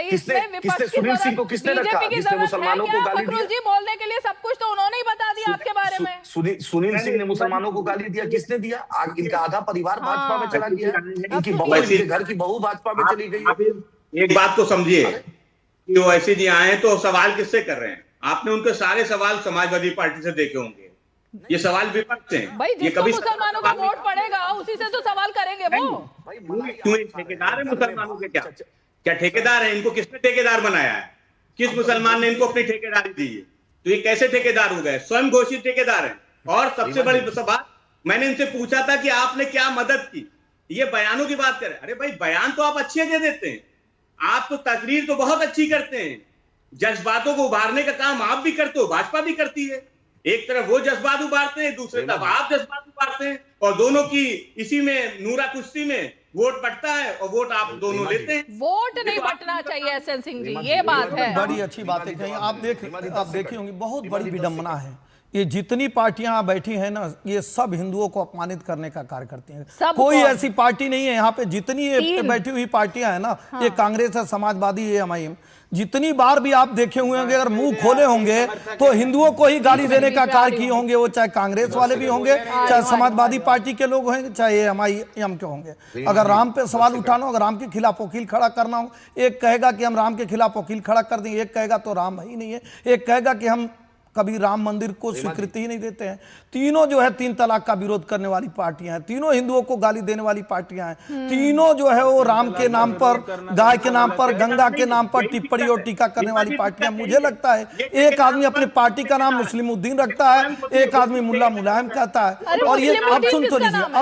किसने सुनील सिंह को किसने रखा, जिसने मुसलमानों को गाली दिया? जी बोलने के लिए सब कुछ तो उन्होंने ही बता दिया आपके बारे में। सुनील सिंह ने मुसलमानों को गाली दिया, किसने दिया? इनका आधा परिवार भाजपा में चला गया, इनकी बहू, इनके घर की बहू भाजपा में चली गई। एक बात को समझिए कि ओवैसी जी आए तो सवाल किससे कर रहे हैं? आपने उनके सारे सवाल समाजवादी पार्टी से देखे होंगे। ये सवाल विपक्ष हैं। ये कभी मुसलमानों का वोट पड़ेगा उसी से तो सवाल करेंगे वो। क्यों ठेकेदार है मुसलमानों के? क्या ठेकेदार है? इनको किसने ठेकेदार बनाया है? किस मुसलमान ने इनको अपनी ठेकेदारी दी है? तो ये कैसे ठेकेदार हो गए? स्वयं घोषित ठेकेदार हैं। और सबसे बड़ी बात, मैंने इनसे पूछा था कि आपने क्या मदद की, ये बयानों की बात करें। अरे भाई, बयान तो आप अच्छे दे देते हैं, आप तो तकरीर तो बहुत अच्छी करते हैं, जज्बातों को उभारने का काम आप भी करते हो, भाजपा भी करती है। एक तरफ वो जज्बात उभारते हैं, दूसरी तरफ आप जज्बात उभारते हैं, और दोनों की इसी में नूरा कुश्ती में वोट बटता है और वोट आप दोनों लेते हैं। वोट नहीं बटना चाहिए एसएन सिंह जी, ये बात है। बड़ी अच्छी बात है। कहीं आप देखी होंगी, बहुत बड़ी विडंबना है। ये जितनी पार्टियां बैठी हैं ना, ये सब हिंदुओं को अपमानित करने का कार्य करती हैं। कोई ऐसी पार्टी नहीं है यहाँ पे, जितनी ये बैठी हुई पार्टियां हैं ना, ये कांग्रेस है, समाजवादी है, एमआईएम, जितनी बार भी आप देखे हुए होंगे, अगर मुंह खोले होंगे तो हिंदुओं को ही गाली देने का कार्य किए होंगे। वो चाहे कांग्रेस वाले भी होंगे, चाहे समाजवादी पार्टी के लोग होंगे, चाहे एमआईएम के होंगे। अगर राम पे सवाल उठाना हो, अगर राम के खिलाफ वकील खड़ा करना हो, एक कहेगा कि हम राम के खिलाफ वकील खड़ा कर देंगे, एक कहेगा तो राम ही नहीं है, एक कहेगा कि हम कभी राम मंदिर को स्वीकृति ही नहीं देते हैं। तीनों जो है 3 तलाक का विरोध करने वाली पार्टियां हैं, तीनों हिंदुओं को गाली देने वाली पार्टियां हैं, तीनों जो है वो राम के नाम पर, गाय के नाम पर, गंगा के नाम पर टिप्पणी और टीका करने वाली पार्टियां। मुझे लगता है एक आदमी अपने पार्टी का नाम मुस्लिमुद्दीन रखता है, एक आदमी मुल्ला मुलायम कहता है। और ये अब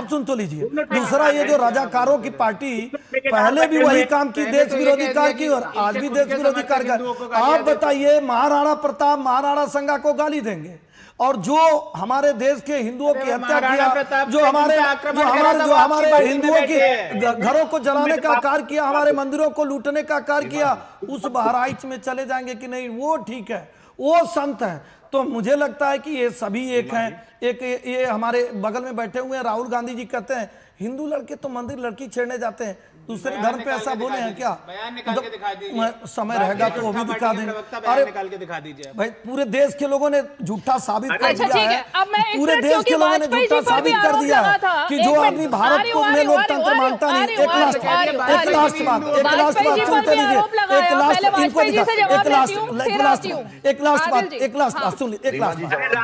सुन तो लीजिए, दूसरा ये जो रजाकारों की पार्टी पहले भी वही काम की, देश विरोधी कार्य की, और आज भी देश विरोधी कार्य कर। आप बताइए, महाराणा प्रताप, महाराणा संगा को गाली देंगे, और जो हमारे देश के हिंदुओं की हत्या किया, जो हमारे हिंदुओं के घरों को जलाने का कार्य किया, हमारे मंदिरों को लूटने का कार्य किया, उस बहराइच में चले जाएंगे कि नहीं वो ठीक है, वो संत है। तो मुझे लगता है कि ये सभी एक हैं। एक ये हमारे बगल में बैठे हुए हैं राहुल गांधी जी, कहते हैं हिंदू लड़के तो मंदिर लड़की छेड़ने जाते हैं, दूसरे धर्म पे ऐसा बोले हैं क्या? समय रहेगा तो वो भी दिखा देंगे। अरे निकाल के दिखा दीजिए भाई, पूरे देश के लोगों ने झूठा साबित कर दिया है, पूरे देश के लोगों ने झूठा साबित कर दिया है कि जो आदमी भारत को में लोकतंत्र मानता नहीं। एक लास्ट बात सुनते लीजिए, एक लास्ट सुन लीजिए, एक लास्ट।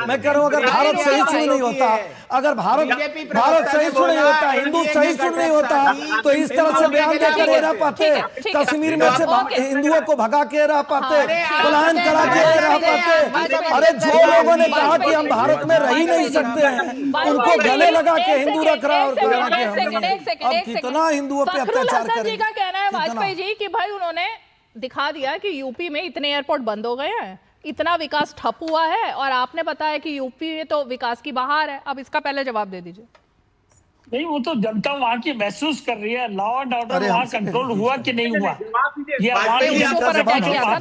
मैं कह रहा हूँ, अगर भारत सही सुन नहीं होता, अगर भारत सही सुन नहीं होता, हिंदू सही सुन नहीं होता, तो इस तरह से बयान देकर रह पाते, कश्मीर में से हिंदुओं को भगा के रह पाते, पलायन करा के रह पाते। अरे जो लोगों ने कहा कि हम भारत में रह ही नहीं सकते हैं, उनको गले लगा के हिंदू रख रहा है, और कह रहा है कि हम कितना हिंदुओं पे अत्याचार करें। का कहना है वाजपेयी जी कि भाई उन्होंने दिखा दिया कि यूपी में इतने एयरपोर्ट बंद हो गए हैं, इतना विकास ठप हुआ है, और आपने बताया कि यूपी में तो विकास की बहार है। अब इसका पहले जवाब दे दीजिए। नहीं, वो तो जनता वहाँ की महसूस कर रही है, लॉ एंड ऑर्डर वहाँ कंट्रोल हुआ कि नहीं हुआ। ये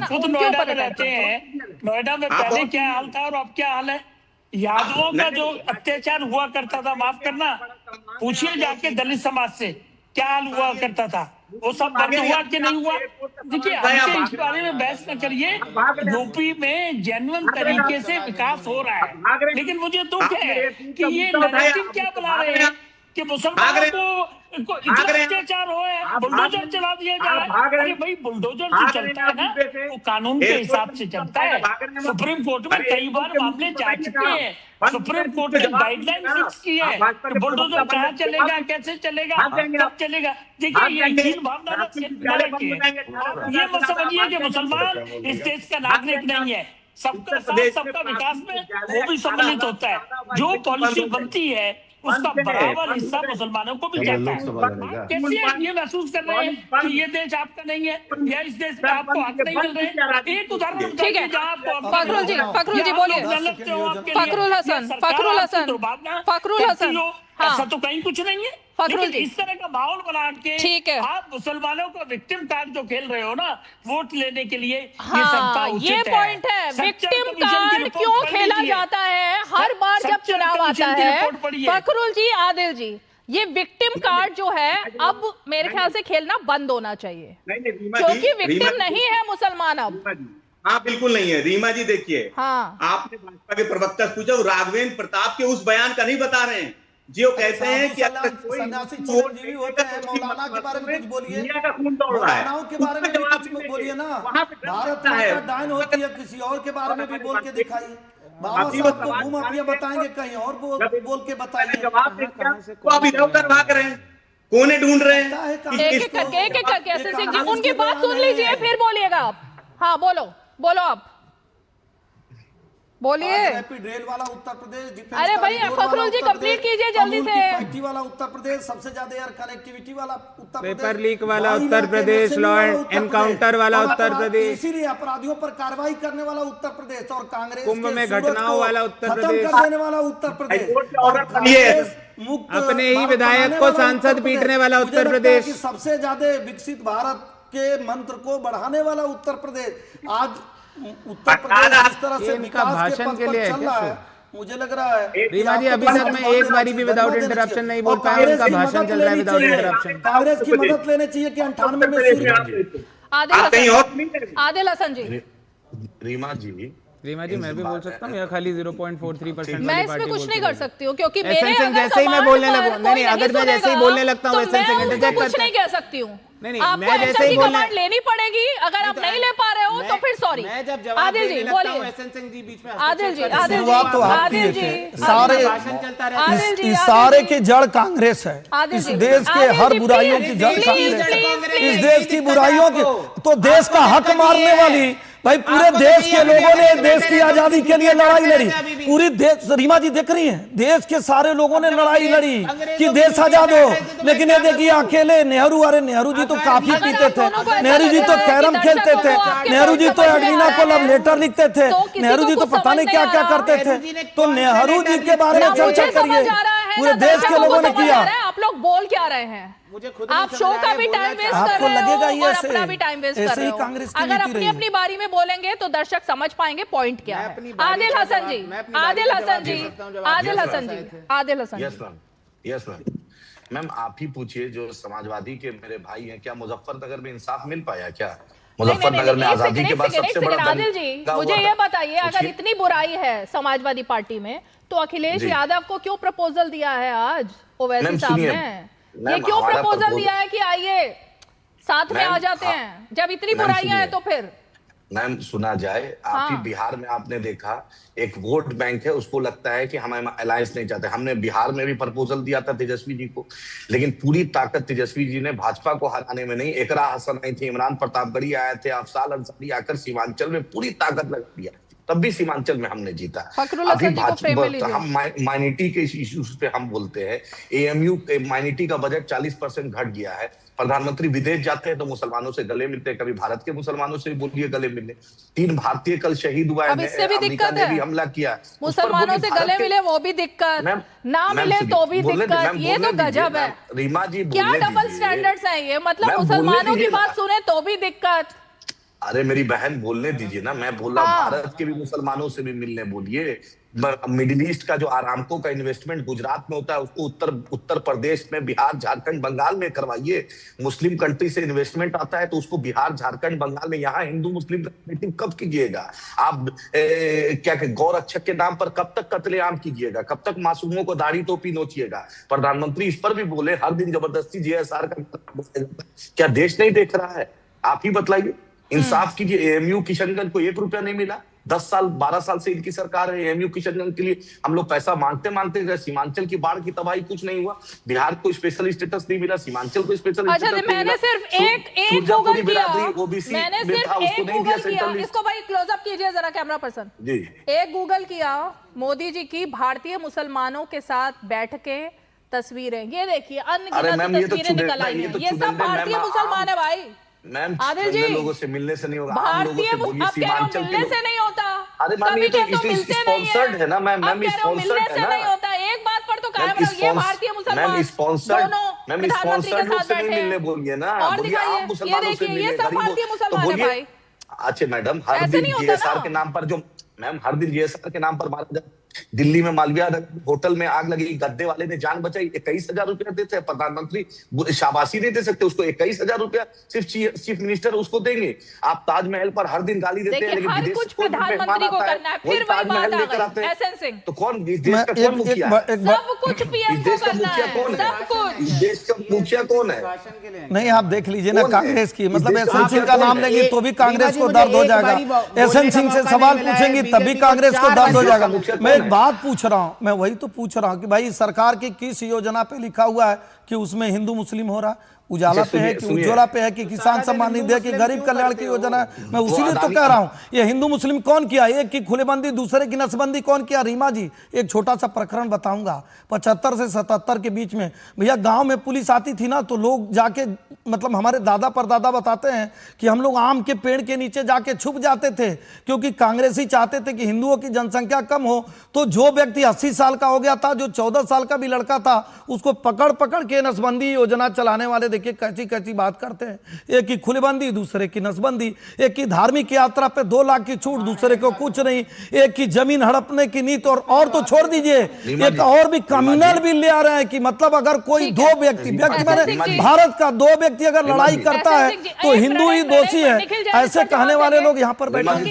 खुद नोएडा में रहते हैं, नोएडा में पहले क्या हाल था और अब क्या हाल है? यादवों का जो अत्याचार हुआ करता था, माफ करना, पूछिए जाके दलित समाज से क्या हाल हुआ करता था, वो सब बंद हुआ कि नहीं हुआ? देखिए, हमसे इस बारे में बहस न करिए। यूपी में जेन्युइन तरीके से विकास हो रहा है, लेकिन मुझे दुख है कि ये नैरेटिव क्या बना रहे हैं कि मुसलमानों को इतना अत्याचार हो है, बुलडोजर चला दिया जा रहा है। अरे भाई, बुलडोजर जो चलता है ना, वो कानून के हिसाब से चलता है। सुप्रीम कोर्ट में कई बार मामले जा चुके हैं, सुप्रीम कोर्ट ने गाइडलाइन फिक्स की है कि बुलडोजर कहाँ चलेगा, कैसे चलेगा, कब चलेगा। देखिए, ये हीन भावना ये मत समझिए कि मुसलमान इस देश का नागरिक नहीं है। सबका साथ, सबका विकास में वो भी सम्मिलित होता है। जो पॉलिसी बनती है उसका बराबर हिस्सा मुसलमानों को भी जाता है। कैसे ये महसूस कर रहे हैं कि ये देश आपका नहीं है, या इस देश में आपको हक नहीं मिल रहे? एक उदाहरण ठीक है, फखरुल जी बोलिए। फखरुल हसन, ऐसा तो कहीं कुछ नहीं है। फखरुल जी, इस तरह का माहौल बना के ठीक है, आप मुसलमानों को विक्टिम कार्ड जो खेल रहे हो ना, वोट लेने के लिए, हाँ, ये पॉइंट है। विक्टिम कार्ड क्यों खेला जाता है हर बार जब चुनाव आता है? फखरुल जी, आदिल जी, ये विक्टिम कार्ड जो है, अब मेरे ख्याल से खेलना बंद होना चाहिए, क्योंकि विक्टिम नहीं है मुसलमान अब। हाँ, बिल्कुल नहीं है। रीमा जी, देखिए, हाँ, आपने भाजपा के प्रवक्ता से पूछा, राघवेंद्र प्रताप के उस बयान का नहीं बता रहे हैं जो कहते हैं कि सन्यासी चिरंजीवी होते हैं। मौलाना के बारे में कुछ बोलिए, मौलानाओं के बारे में भी कुछ बोलिए ना। भारत माता डायन होती है, किसी और के बारे में भी बोल के दिखाइए। बाबा साहब को घूम आप ये बताएंगे, कहीं और बोल के बताइए। आप इधर उधर भाग रहे हैं, कोने ढूंढ रहे हैं। एक एक करके एसएन सिंह जी, उनकी बात सुन लीजिए, फिर बोलिएगा आप। हाँ, बोलो। बोलो आप, बोलिए। रैपिड रेल वाला उत्तर प्रदेश, अरे भाई फखरुल जी कंप्लीट कीजिए जल्दी से। फैक्ट्री वाला उत्तर प्रदेश, सबसे ज्यादा एयर कनेक्टिविटी वाला उत्तर प्रदेश, पेपर लीक वाला Uttar Pradesh, law and encounter वाला उत्तर प्रदेश, इसीलिए अपराधियों पर कार्रवाई करने वाला उत्तर प्रदेश, और कांग्रेस कुंभ में घटनाओं वाला उत्तर प्रदेश, खत्म कर देने वाला उत्तर प्रदेश, अपने ही विधायक को सांसद पीटने वाला उत्तर प्रदेश, सबसे ज्यादा विकसित भारत के मंत्र को बढ़ाने वाला उत्तर प्रदेश। आज उत्तर प्रदेश इस तरह से इनका भाषण के लिए चल रहा है, मुझे लग रहा है। रीमा जी अभी तक मैं एक बारी भी विदाउट इंटरप्शन नहीं बोल पाया, उनका भाषण चल रहा है विदाउट इंटरप्शन। कांग्रेस की मदद लेनी चाहिए कि 98 में आदिल हसन जी। रीमा जी मैं भी बोल सकता हूँ या खाली 0.43% मैं इसमें कुछ नहीं कर सकती हूँ क्योंकि मेरे जैसे ही मैं बोलने लगूं, नहीं अगर मैं जैसे ही बोलने लगता हूँ कुछ नहीं कह सकती हूँ। नहीं आपको मैं जैसे ही कमांड लेनी पड़ेगी, अगर आप नहीं ले पा रहे हो तो फिर सॉरी। मैं जब जवाब देने लगता हूं एसएन सिंह जी बीच में आदिल जी सारे के जड़ कांग्रेस है, इस देश के हर बुराइयों की जड़ कांग्रेस, इस देश की बुराइयों की तो देश का हक मारने वाली, भाई पूरे देश के लोगों ने देश की आजादी के लिए लड़ाई लड़ी, पूरी देश, रीमा जी देख रही हैं, देश के सारे लोगों ने लड़ाई लड़ी कि देश आजाद हो, लेकिन ये देखिए अकेले नेहरू, अरे नेहरू जी तो काफी पीते थे, नेहरू जी तो कैरम खेलते थे, नेहरू जी तो एडवीना को लव लेटर लिखते थे, नेहरू जी तो पता नहीं क्या क्या करते थे। तो नेहरू जी के बारे में चर्चा करिए, पूरे देश के लोगों ने किया। आप लोग बोल क्या रहे हैं? आप शो का भी टाइम वेस्ट कर रहे हो और अपना भी टाइम वेस्ट कर रहे हो। अगर अपनी अपनी बारी में बोलेंगे तो दर्शक समझ पाएंगे पॉइंट क्या है। आदिल हसन जी, आदिल हसन जी, आदिल हसन जी, आदिल हसन जी। यस मैम, मैम आप ही पूछिए, जो समाजवादी के मेरे भाई हैं, क्या मुजफ्फरनगर में इंसाफ मिल पाया क्या? मुजफ्फरनगर में आजादी के बाद सबसे बड़ा आदिल जी मुझे ये बताइए, अगर इतनी बुराई है समाजवादी पार्टी में तो अखिलेश यादव को क्यों प्रपोजल दिया है आज ओवैसी साहब ने? ये क्यों प्रपोजल दिया है कि आइए साथ में आ जाते हैं, जब इतनी बुराइयां हैं तो फिर? मैम सुना जाए, आप ही बिहार में आपने देखा एक वोट बैंक है, उसको लगता है कि हम अलायंस नहीं चाहते। हमने बिहार में भी प्रपोजल दिया था तेजस्वी जी को, लेकिन पूरी ताकत तेजस्वी जी ने भाजपा को हराने में नहीं, एकरा हसन आई थी, इमरान प्रतापगढ़ी आए थे, अफसाल अंसारी आकर सीमांचल में पूरी ताकत लगा दिया, तब भी सीमांचल में हमने जीता। अभी भाजपा, हम माइनॉरिटी के इश्यूज पे हम बोलते हैं, एएमयू माइनॉरिटी का बजट 40% घट गया है। प्रधानमंत्री विदेश जाते हैं तो मुसलमानों से गले मिलते हैं, कभी भारत के मुसलमानों से बोलिए गले मिलने। 3 भारतीय कल शहीद हुआ है, अमेरिका ने भी हमला किया, मुसलमानों से गले मिले वो भी दिक्कत, ना मिले तो भी दिक्कत, ये तो गजब है। रीमा जी क्या डबल स्टैंडर्ड्स हैं ये? मतलब मुसलमानों की बात सुने तो भी दिक्कत। अरे मेरी बहन बोलने दीजिए ना, मैं बोल रहा हूँ भारत के भी मुसलमानों से भी मिलने बोलिए। मिडिल ईस्ट का जो आरामको का इन्वेस्टमेंट गुजरात में होता है उसको उत्तर प्रदेश में, बिहार, झारखंड, बंगाल में करवाइए। मुस्लिम कंट्री से इन्वेस्टमेंट आता है तो उसको बिहार, झारखंड, बंगाल में, यहाँ हिंदू मुस्लिम मीटिंग कब कीजिएगा आप? क्या गौ रक्षक के नाम पर कब तक कत्लेआम कीजिएगा? कब तक मासूमों को दाढ़ी टोपी नोचिएगा? प्रधानमंत्री इस पर भी बोले, हर दिन जबरदस्ती जेएसआर का, क्या देश नहीं देख रहा है? आप ही बतलाइए, इंसाफ कीजिए। एएमयू किशनगंज को 1 रुपया नहीं मिला, 10 साल 12 साल से इनकी सरकार है। एएमयू किशनगंज के लिए हम लोग पैसा मांगते गए, सीमांचल की बाढ़ की तबाही कुछ नहीं हुआ, बिहार को स्पेशल स्टेटस नहीं मिला, सीमांचल को स्पेशल स्टेटस नहीं मिला। मैंने सिर्फ एक गूगल किया, मैंने सिर्फ एक गूगल किया, इसको भाई क्लोज अप कीजिए जरा कैमरा पर्सन जी। एक गूगल किया, मोदी जी की भारतीय मुसलमानों के साथ बैठके तस्वीरें, ये देखिए अनगिनत तस्वीरें निकल आई हैं, ये सब भारतीय मुसलमान है भाई। मैम आदिल जी, लोगों से मिलने से नहीं होगा, भारतीय मिलने से नहीं होता। अरे मैम ये तो स्पॉन्सर्ड है ना मैम, स्पॉन्सर्ड है ना, नहीं होता। एक बात पर तो कायम रहो, ये भारतीय मुसलमान मैम स्पॉन्सर्ड लोग से नहीं मिलने बोलिए ना, बोलिए आप मुसलमानों से मिलिए, तो बोलिए। अच्छा मैडम, हर दिन जीएसआर के नाम पर जो मैम हर दिन जीएसआर के नाम पर मारा जाता, दिल्ली में मालविया होटल में आग लगी, गद्दे वाले ने जान बचाई, 21,000 रुपया देते हैं प्रधानमंत्री, शाबाशी नहीं दे सकते उसको, 21,000 रुपया सिर्फ चीफ मिनिस्टर उसको देंगे। आप ताजमहल पर हर दिन गाली देते हैं, लेकिन हर कुछ प्रधानमंत्री को करना है, फिर वही बात आ गई एसएन सिंह। तो कौन इस देश का कौन मुखिया है? सब कुछ पीएम को करना है, सब कुछ। इस देश का मुखिया कौन है? नहीं आप देख लीजिए ना कांग्रेस की, मतलब एसएन सिंह का नाम लेंगे तो भी कांग्रेस को दर्द हो जाएगा, एसएन सिंह से सवाल पूछेंगे तभी कांग्रेस को दर्द हो जाएगा। मैं एक बात पूछ रहा हूं, मैं वही तो पूछ रहा हूं कि भाई सरकार की किस योजना पे लिखा हुआ है कि उसमें हिंदू मुस्लिम हो रहा है? उजाला पे है कि उज्ज्वला पे है कि किसान सम्मान निधि है कि गरीब कल्याण की योजना है। मैं उसीलिए तो कह रहा हूं, ये हिंदू मुस्लिम कौन किया, एक की खुलेबंदी दूसरे की नसबंदी कौन किया। रीमा जी एक छोटा सा प्रकरण बताऊंगा, 75 से 77 के बीच में भैया गांव में पुलिस आती थी ना, तो लोग जाके मतलब हमारे दादा परदादा बताते हैं कि हम लोग आम के पेड़ के नीचे जाके छुप जाते थे, क्योंकि कांग्रेसी चाहते थे कि हिंदुओं की जनसंख्या कम हो। तो जो व्यक्ति 80 साल का हो गया था, जो 14 साल का भी लड़का था, उसको पकड़ पकड़ के नसबंदी योजना चलाने वाले देखिए कैसी कैसी बात करते हैं। एक की खुलेबंदी दूसरे की नसबंदी, एक की धार्मिक यात्रा पे 2 लाख की छूट दूसरे को कुछ नहीं, एक की जमीन हड़पने की नीति। और तो छोड़ दीजिए, एक और भी कम्युनल बिल ले आ रहे हैं कि मतलब अगर कोई 2 व्यक्ति मैंने भारत का 2 व्यक्ति अगर लड़ाई करता है तो हिंदू ही दोषी है, ऐसे कहने वाले लोग यहाँ पर बैठे हैं।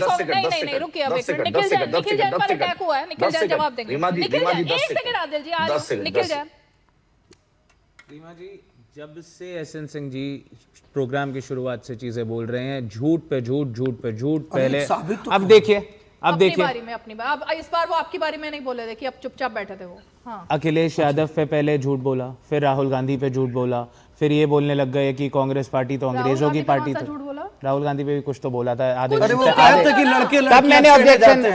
रीमा जी जब से एसएन सिंह जी प्रोग्राम की शुरुआत से चीजें बोल रहे हैं, झूठ पे झूठ, झूठ पे झूठ। पहले अब देखिए अपनी बार अब इस बार वो आपकी बारे में नहीं बोले थे कि अब चुपचाप बैठे थे वो। हाँ। अखिलेश यादव पे पहले झूठ बोला, फिर राहुल गांधी पे झूठ बोला, फिर ये बोलने लग गए कि कांग्रेस पार्टी तो अंग्रेजों की पार्टी थी। राहुल गांधी पे भी कुछ तो बोला था आधे घंटे कि लड़के तब मैंने ऑब्जेक्शन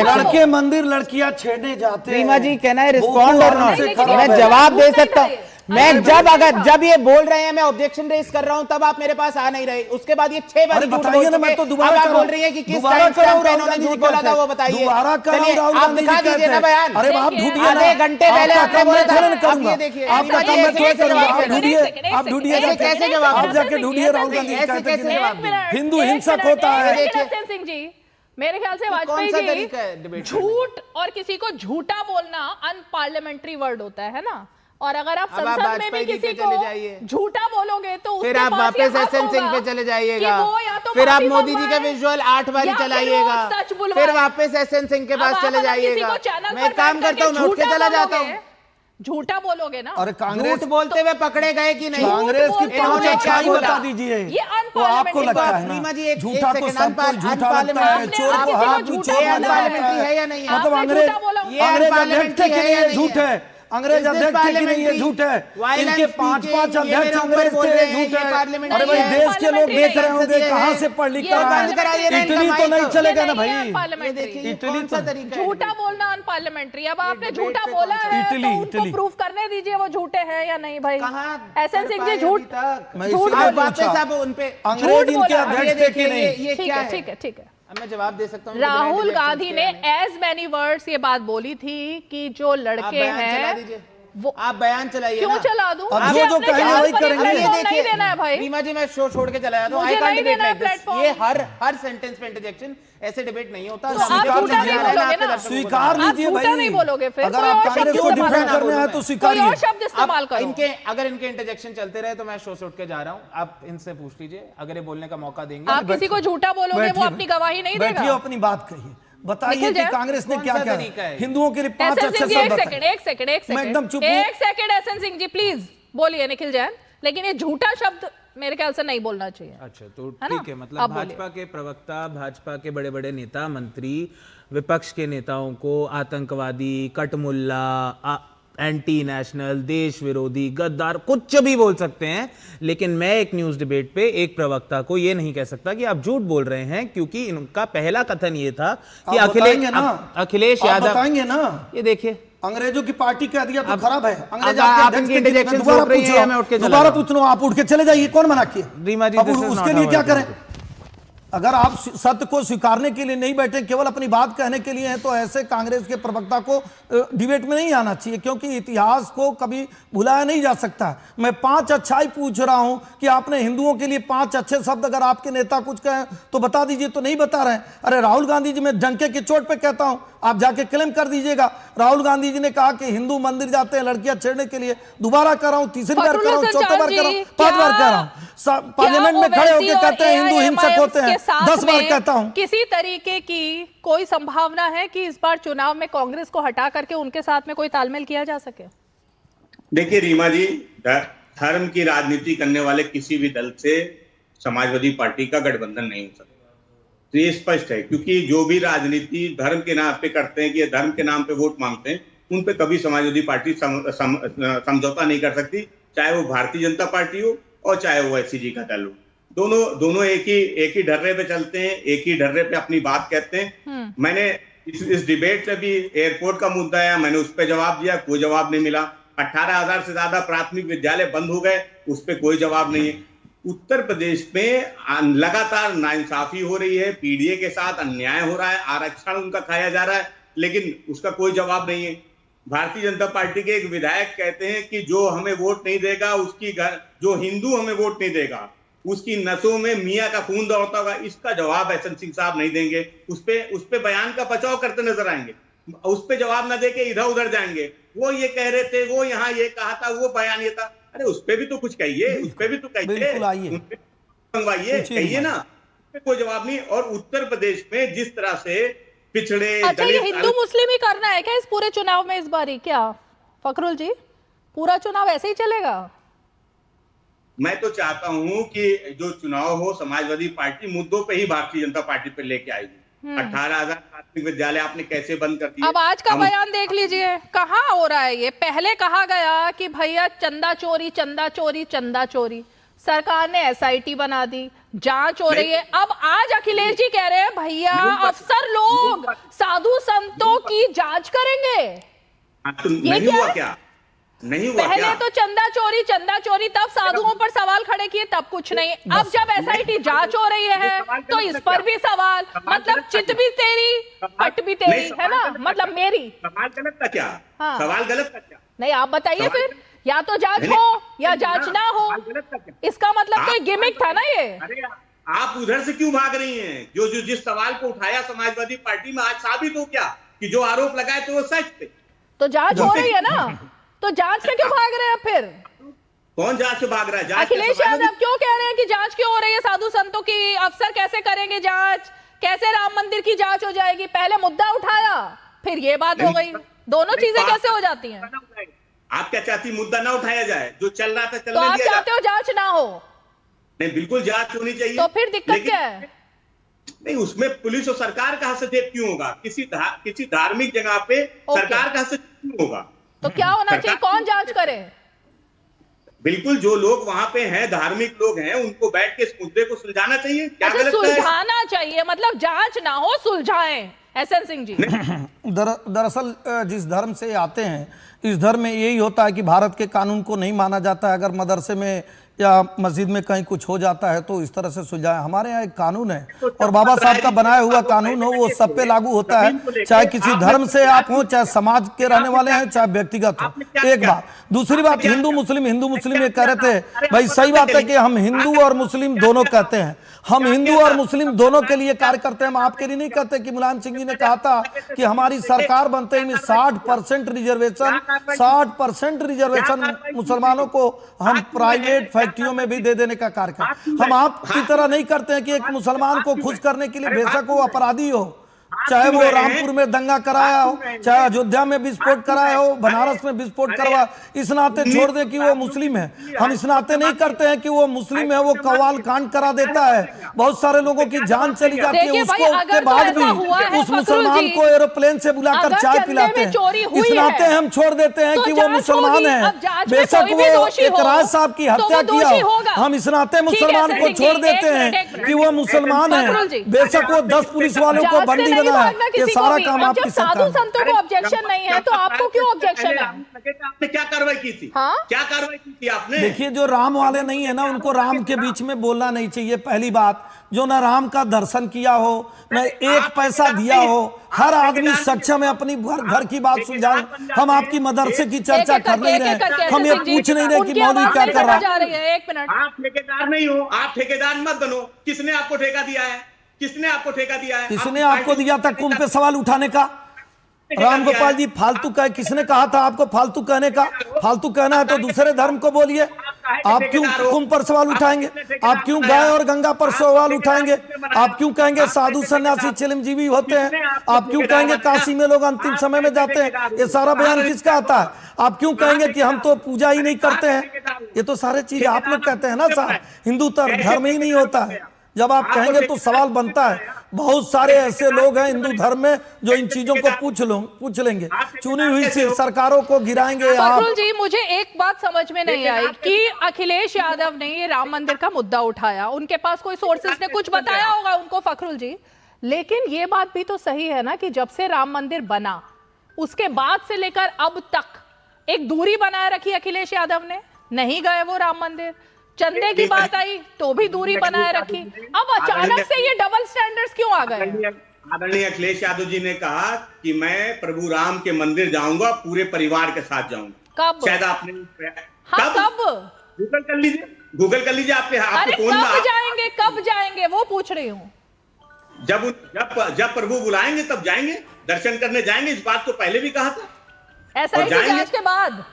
लड़के मंदिर लड़कियां छेड़ने जाते हैं। रीमा जी कहना है रिस्पॉन्ड और नॉट, मैं जवाब दे सकता हूँ। मैं जब ये बोल रहे हैं मैं ऑब्जेक्शन रेज कर रहा हूं, तब आप मेरे पास आ नहीं रहे। उसके बाद ये 6 बार बताइए ना, मैं तो दोबारा बोल रही है कि किस टाइम पे इन्होंने झूठ बोला था वो बताइए। आप दिखा दीजिए ना बयान। अरे आप ढूंढिए, आधे घंटे पहले आपने बोला था। अब ये देखिए आपका काम मैं थोड़ा करूंगा, आप ढूंढिए कैसे जवाब, आप जाके ढूंढिए राहुल गांधी हिंदू हिंसक होता है। सिंह जी मेरे ख्याल से वाजपेयी जी झूठ और किसी को झूठा बोलना अनपार्लियामेंट्री वर्ड होता है ना, और अगर आप संसद में भी किसी को झूठा बोलोगे तो फिर आप वापस एसएन सिंह पे चले जाइएगा, फिर आप मोदी जी का विजुअल 8 बारी चलाइएगा, फिर वापस एसएन सिंह के पास चले जाइएगा। मैं एक काम करता हूँ, मैं उठ के चला जाता हूँ। झूठा बोलोगे ना, और कांग्रेस बोलते हुए पकड़े गए कि नहीं, कांग्रेस की इन्होंने क्या बता दीजिए, ये आपको लगता है रीमा जी एक झूठा को सब कुछ झूठा लगता है, चोर को हाथ भी चोर अनपार्लियामेंट्री है या नहीं? मतलब अंग्रेज अध्यक्ष के लिए झूठ है, अंग्रेज अध्यक्ष के लिए ये झूठ है, इनके 5-5 अध्यक्ष अंग्रेज थे, झूठ है। अरे भाई देश के लोग देख रहे होंगे कहां से पढ़ लिख कर आए, इटली तो नहीं चलेगा ना भाई, इटली तो झूठा बोलना अनपार्लियामेंट्री। अब आपने झूठा बोला है तो उनको प्रूफ करने दीजिए वो झूठे हैं या नहीं भाई। एसएन सिंह जी झूठ वापस आप उन पे अंग्रेज इनके अध्यक्ष थे कि नहीं? ठीक है मैं जवाब दे सकता हूँ। राहुल गांधी ने एज मैनी वर्ड्स ये बात बोली थी कि जो लड़के हैं वो आप बयान चलाइए। क्यों चला दूं? जो कहेंगे वही करेंगे। नहीं देना है भाई। रीमा जी मैं शो छोड़ के चला जाता हूं। I can't debate like this. ये हर सेंटेंस पे इंटरजेक्शन ऐसे डिबेट नहीं होता। स्वीकार लीजिए भाई। नहीं बोलोगे फिर अगर आप कांग्रेस को डिफेंड करने हैं तो स्वीकारिए। कोई और शब्द इस्तेमाल करो। अगर इनके इंटरजेक्शन चलते रहे तो मैं शो छोड़ के जा रहा हूं। आप इनसे पूछ लीजिए, अगर ये बोलने का मौका देंगे। आप किसी को झूठा बोलोगे वो अपनी गवाही नहीं देगा। बैठिए अपनी बात कहिए, बताइए कि कांग्रेस ने क्या किया हिंदुओं के लिए। 5 अच्छे शब्द एक सेकंड मैं एकदम चुप हूं। एक second SN Singh ji please बोलिए निखिल जैन, लेकिन ये झूठा शब्द मेरे ख्याल से नहीं बोलना चाहिए। अच्छा तो ठीक है, मतलब भाजपा के प्रवक्ता, भाजपा के बड़े बड़े नेता मंत्री विपक्ष के नेताओं को आतंकवादी, कटमुल्ला, एंटी नेशनल, देश विरोधी, गद्दार कुछ भी बोल सकते हैं, लेकिन मैं एक न्यूज डिबेट पे एक प्रवक्ता को ये नहीं कह सकता कि आप झूठ बोल रहे हैं, क्योंकि इनका पहला कथन ये था कि अखिलेश यादव बताएंगे ना। ये देखिए अंग्रेजों की पार्टी कह दिया तो खराब है। दोबारा पूछ लो, आप उठ के चले जाइए, कौन मना किया? रीमा जी उसके लिए क्या करें? अगर आप सत्य को स्वीकारने के लिए नहीं बैठे, केवल अपनी बात कहने के लिए हैं, तो ऐसे कांग्रेस के प्रवक्ता को डिबेट में नहीं आना चाहिए, क्योंकि इतिहास को कभी भुलाया नहीं जा सकता। मैं 5 अच्छाई पूछ रहा हूं कि आपने हिंदुओं के लिए 5 अच्छे शब्द अगर आपके नेता कुछ कहें तो बता दीजिए, तो नहीं बता रहे हैं। अरे राहुल गांधी जी, मैं डंके की चोट पे कहता हूं, आप जाके क्लेम कर दीजिएगा। राहुल गांधी जी ने कहा कि हिंदू मंदिर जाते हैं लड़कियां छेड़ने के लिए। दोबारा कर रहा हूं, तीसरी बार कर रहा हूं, चौथी बार कर रहा हूं, 5 बार कर रहा हूं। पार्लियामेंट में खड़े होकर कहते हैं हिंदू हिंसक होते हैं, 10 बार कहता हूं। किसी तरीके की कोई संभावना है कि इस बार चुनाव में कांग्रेस को हटा करके उनके साथ में कोई तालमेल किया जा सके? देखिए रीमा जी, धर्म की राजनीति करने वाले किसी भी दल से समाजवादी पार्टी का गठबंधन नहीं हो सकता, तो ये स्पष्ट है। क्योंकि जो भी राजनीति धर्म के नाम पे करते हैं कि धर्म के नाम पे वोट मांगते हैं, उन पे कभी समाजवादी पार्टी समझौता नहीं कर सकती, चाहे वो भारतीय जनता पार्टी हो और चाहे वो एससीजी का दल हो, दोनों एक ही ढर्रे पे चलते हैं, एक ही ढर्रे पे अपनी बात कहते हैं। मैंने इस डिबेट में भी एयरपोर्ट का मुद्दा आया, मैंने उस पर जवाब दिया, कोई जवाब नहीं मिला। 18,000 से ज्यादा प्राथमिक विद्यालय बंद हो गए, उस पर कोई जवाब नहीं है। उत्तर प्रदेश में लगातार नाइंसाफी हो रही है, पीडीए के साथ अन्याय हो रहा है, आरक्षण उनका खाया जा रहा है, लेकिन उसका कोई जवाब नहीं है। भारतीय जनता पार्टी के एक विधायक कहते हैं कि जो हमें वोट नहीं देगा उसकी जो हिंदू हमें वोट नहीं देगा उसकी नसों में मियां का खून दौड़ता होगा। इसका जवाब एहसन सिंह साहब नहीं देंगे। उस पे बयान का बचाव करते नजर आएंगे, उस पे जवाब न देके इधर उधर जाएंगे। वो ये कह रहे थे, वो यहाँ ये कहा था, वो बयान ये था। अरे उस पे भी तो कुछ कहिए, उस पे भी तो कहिए, मंगवाइए, कहिए ना। उस पे कोई जवाब नहीं। और उत्तर प्रदेश में जिस तरह से पिछड़े, अच्छा ये हिंदू मुस्लिम ही करना है क्या इस पूरे चुनाव में इस बारी? क्या फखरुल जी पूरा चुनाव ऐसे ही चलेगा? मैं तो चाहता हूं कि जो चुनाव हो समाजवादी पार्टी मुद्दों पे ही भारतीय जनता पार्टी पे लेके आएगी। 18,000 प्राथमिक विद्यालय आपने कैसे बंद कर दिए? अब आज का बयान देख लीजिए, कहाँ हो रहा है ये। पहले कहा गया कि भैया चंदा चोरी चंदा चोरी चंदा चोरी, सरकार ने एसआईटी बना दी, जांच हो रही है। अब आज अखिलेश जी कह रहे हैं भैया अफसर लोग साधु संतों की जांच करेंगे। ये क्या हुआ? क्या नहीं हुआ? पहले तो चंदा चोरी तब साधुओं पर सवाल खड़े किए, तब कुछ नहीं। अब जब एसआईटी जांच हो रही है तो इस पर भी सवाल, मतलब चित भी तेरी पट भी तेरी, है ना, मतलब मेरी। सवाल गलत था क्या? सवाल गलत था क्या? नहीं आप बताइए फिर, या तो जांच हो या जांच ना हो, इसका मतलब कोई गिमिक था ना ये। अरे आप उधर से क्यों भाग रही हैं? जो जिस सवाल को उठाया समाजवादी पार्टी में आज साबित हो क्या कि जो आरोप लगाए थे वो सच थे? तो जांच हो रही है ना, तो जांच से क्यों भाग रहे हैं फिर? कौन जांच से भाग रहा है? अखिलेश यादव क्यों कह रहे हैं कि जांच क्यों हो रही है साधु संतों की? अफसर कैसे करेंगे जांच? कैसे राम मंदिर की जांच हो जाएगी? पहले मुद्दा उठाया फिर ये बात हो गई, दोनों चीजें कैसे हो जाती हैं? आप क्या चाहती, मुद्दा ना उठाया जाए? जो चल रहा था चलने तो आप चाहते हो जांच ना हो? नहीं, बिल्कुल जांच होनी चाहिए। तो फिर दिक्कत क्या है? नहीं, उसमें पुलिस और सरकार का हस्तक्षेप क्यों होगा? किसी धार्मिक जगह पे सरकार का हस्तक्षेप क्यों होगा? तो क्या होना चाहिए? कौन जांच करे? बिल्कुल, जो लोग वहां पे हैं, धार्मिक लोग हैं, उनको बैठ के इस मुद्दे को सुलझाना चाहिए। क्या गलत है? सुलझाना चाहिए, मतलब जांच ना हो, सुलझाएं। एहसन सिंह जी, दरअसल जिस धर्म से आते हैं, इस धर्म में यही होता है कि भारत के कानून को नहीं माना जाता है। अगर मदरसे में या मस्जिद में कहीं कुछ हो जाता है तो इस तरह से सुलझाएं। हमारे यहाँ एक कानून है और बाबा साहब का बनाया हुआ कानून हो, वो सब पे लागू होता है, चाहे किसी धर्म से आप हो, चाहे समाज के रहने वाले हैं, चाहे व्यक्तिगत हो। एक बात। दूसरी बात, हिंदू मुस्लिम ये कह रहे थे, भाई सही बात है कि हम हिंदू और मुस्लिम दोनों कहते हैं, हम हिंदू और मुस्लिम दोनों के लिए कार्य करते हैं। हम आपके लिए नहीं कहते कि मुलायम सिंह जी ने कहा था कि हमारी सरकार बनते ही 60% रिजर्वेशन मुसलमानों को हम प्राइवेट फैक्ट्रियों में भी दे देने का कार्य करते। हम आपकी तरह नहीं करते हैं कि एक मुसलमान को खुश करने के लिए, बेशक वो अपराधी हो, चाहे वो रामपुर में दंगा कराया हो, चाहे अयोध्या में विस्फोट कराया हो, बनारस में विस्फोट करवा, इस नाते छोड़ दे कि वो मुस्लिम है। हम इस नाते नहीं करते हैं कि वो मुस्लिम है, वो कव्वाल कांड करा देता है, बहुत सारे लोगों की जान चली जाती है, उसको के बाद भी उस मुसलमान को एरोप्लेन से बुलाकर चाय पिलाते हैं। इस नाते हम छोड़ देते हैं कि वो मुसलमान है, बेशक वो एक राज साहब की हत्या किया हो, हम इस नाते मुसलमान को छोड़ देते हैं कि वो मुसलमान है, बेशक वो 10 पुलिस वालों को बंदी। ये सारा काम आपकी सरकार। साधु संतों को ऑब्जेक्शन नहीं है तो आपको क्यों ऑब्जेक्शन है? आपने क्या कार्रवाई की थी? हाँ? क्या कार्रवाई की थी आपने? देखिए, जो राम वाले नहीं है ना, उनको राम के बीच में बोलना नहीं चाहिए। पहली बात, जो ना राम का दर्शन किया हो, न एक पैसा दिया हो, हर आदमी सक्षम है अपनी घर की बात सुलझाए। हम आपकी मदरसे की चर्चा कर नहीं रहे, हम ये पूछ नहीं रहे कि मौलवी क्या कर रहा है। एक मिनट, आप ठेकेदार नहीं हो, आप ठेकेदार मत बनो। किसने आपको ठेका दिया है? किसने आपको ठेका दिया है? किसने आपको दिया था कुंभ पे सवाल उठाने का? राम गोपाल जी फालतू कहे, किसने कहा था आपको फालतू कहने का? फालतू कहना है तो दूसरे धर्म को बोलिए। आप क्यों कुंभ पर सवाल उठाएंगे? आप क्यों गाय और गंगा पर सवाल उठाएंगे? आप क्यों कहेंगे साधु सन्यासी चिरंजीवी होते हैं? आप क्यों कहेंगे काशी में लोग अंतिम समय में जाते हैं? ये सारा बयान किसका आता है? आप क्यों कहेंगे कि हम तो पूजा ही नहीं करते हैं? ये तो सारे चीज आप लोग कहते हैं ना साहब, हिंदू धर्म ही नहीं होता है। जब आप कहेंगे तो सवाल बनता है, बहुत सारे ऐसे लोग हैं हिंदू धर्म में जो इन चीजों को पूछ लेंगे। चुनी हुई सरकारों को गिराएंगे आप। फखरुल जी, मुझे एक बात समझ में नहीं आई कि अखिलेश यादव ने ये राम मंदिर का मुद्दा उठाया, उनके पास कोई सोर्सेस ने कुछ बताया होगा उनको फखरुल जी, लेकिन ये बात भी तो सही है ना कि जब से राम मंदिर बना उसके बाद से लेकर अब तक एक दूरी बनाए रखी अखिलेश यादव ने, नहीं गए वो राम मंदिर। चंदे की बात आई तो भी दूरी बनाए रखी। अब अचानक से ये डबल स्टैंडर्ड्स क्यों आ गए? आदरणीय अखिलेश यादव जी ने कहा कि मैं प्रभु राम के मंदिर जाऊंगा, पूरे परिवार के साथ जाऊंगा। कब? शायद आपने कब? गूगल कर लीजिए आपके फोन में। कब जाएंगे वो पूछ रही हूँ। जब प्रभु बुलाएंगे तब जाएंगे, दर्शन करने जाएंगे। इस बात को पहले भी कहा था। ऐसा ही जांच के बाद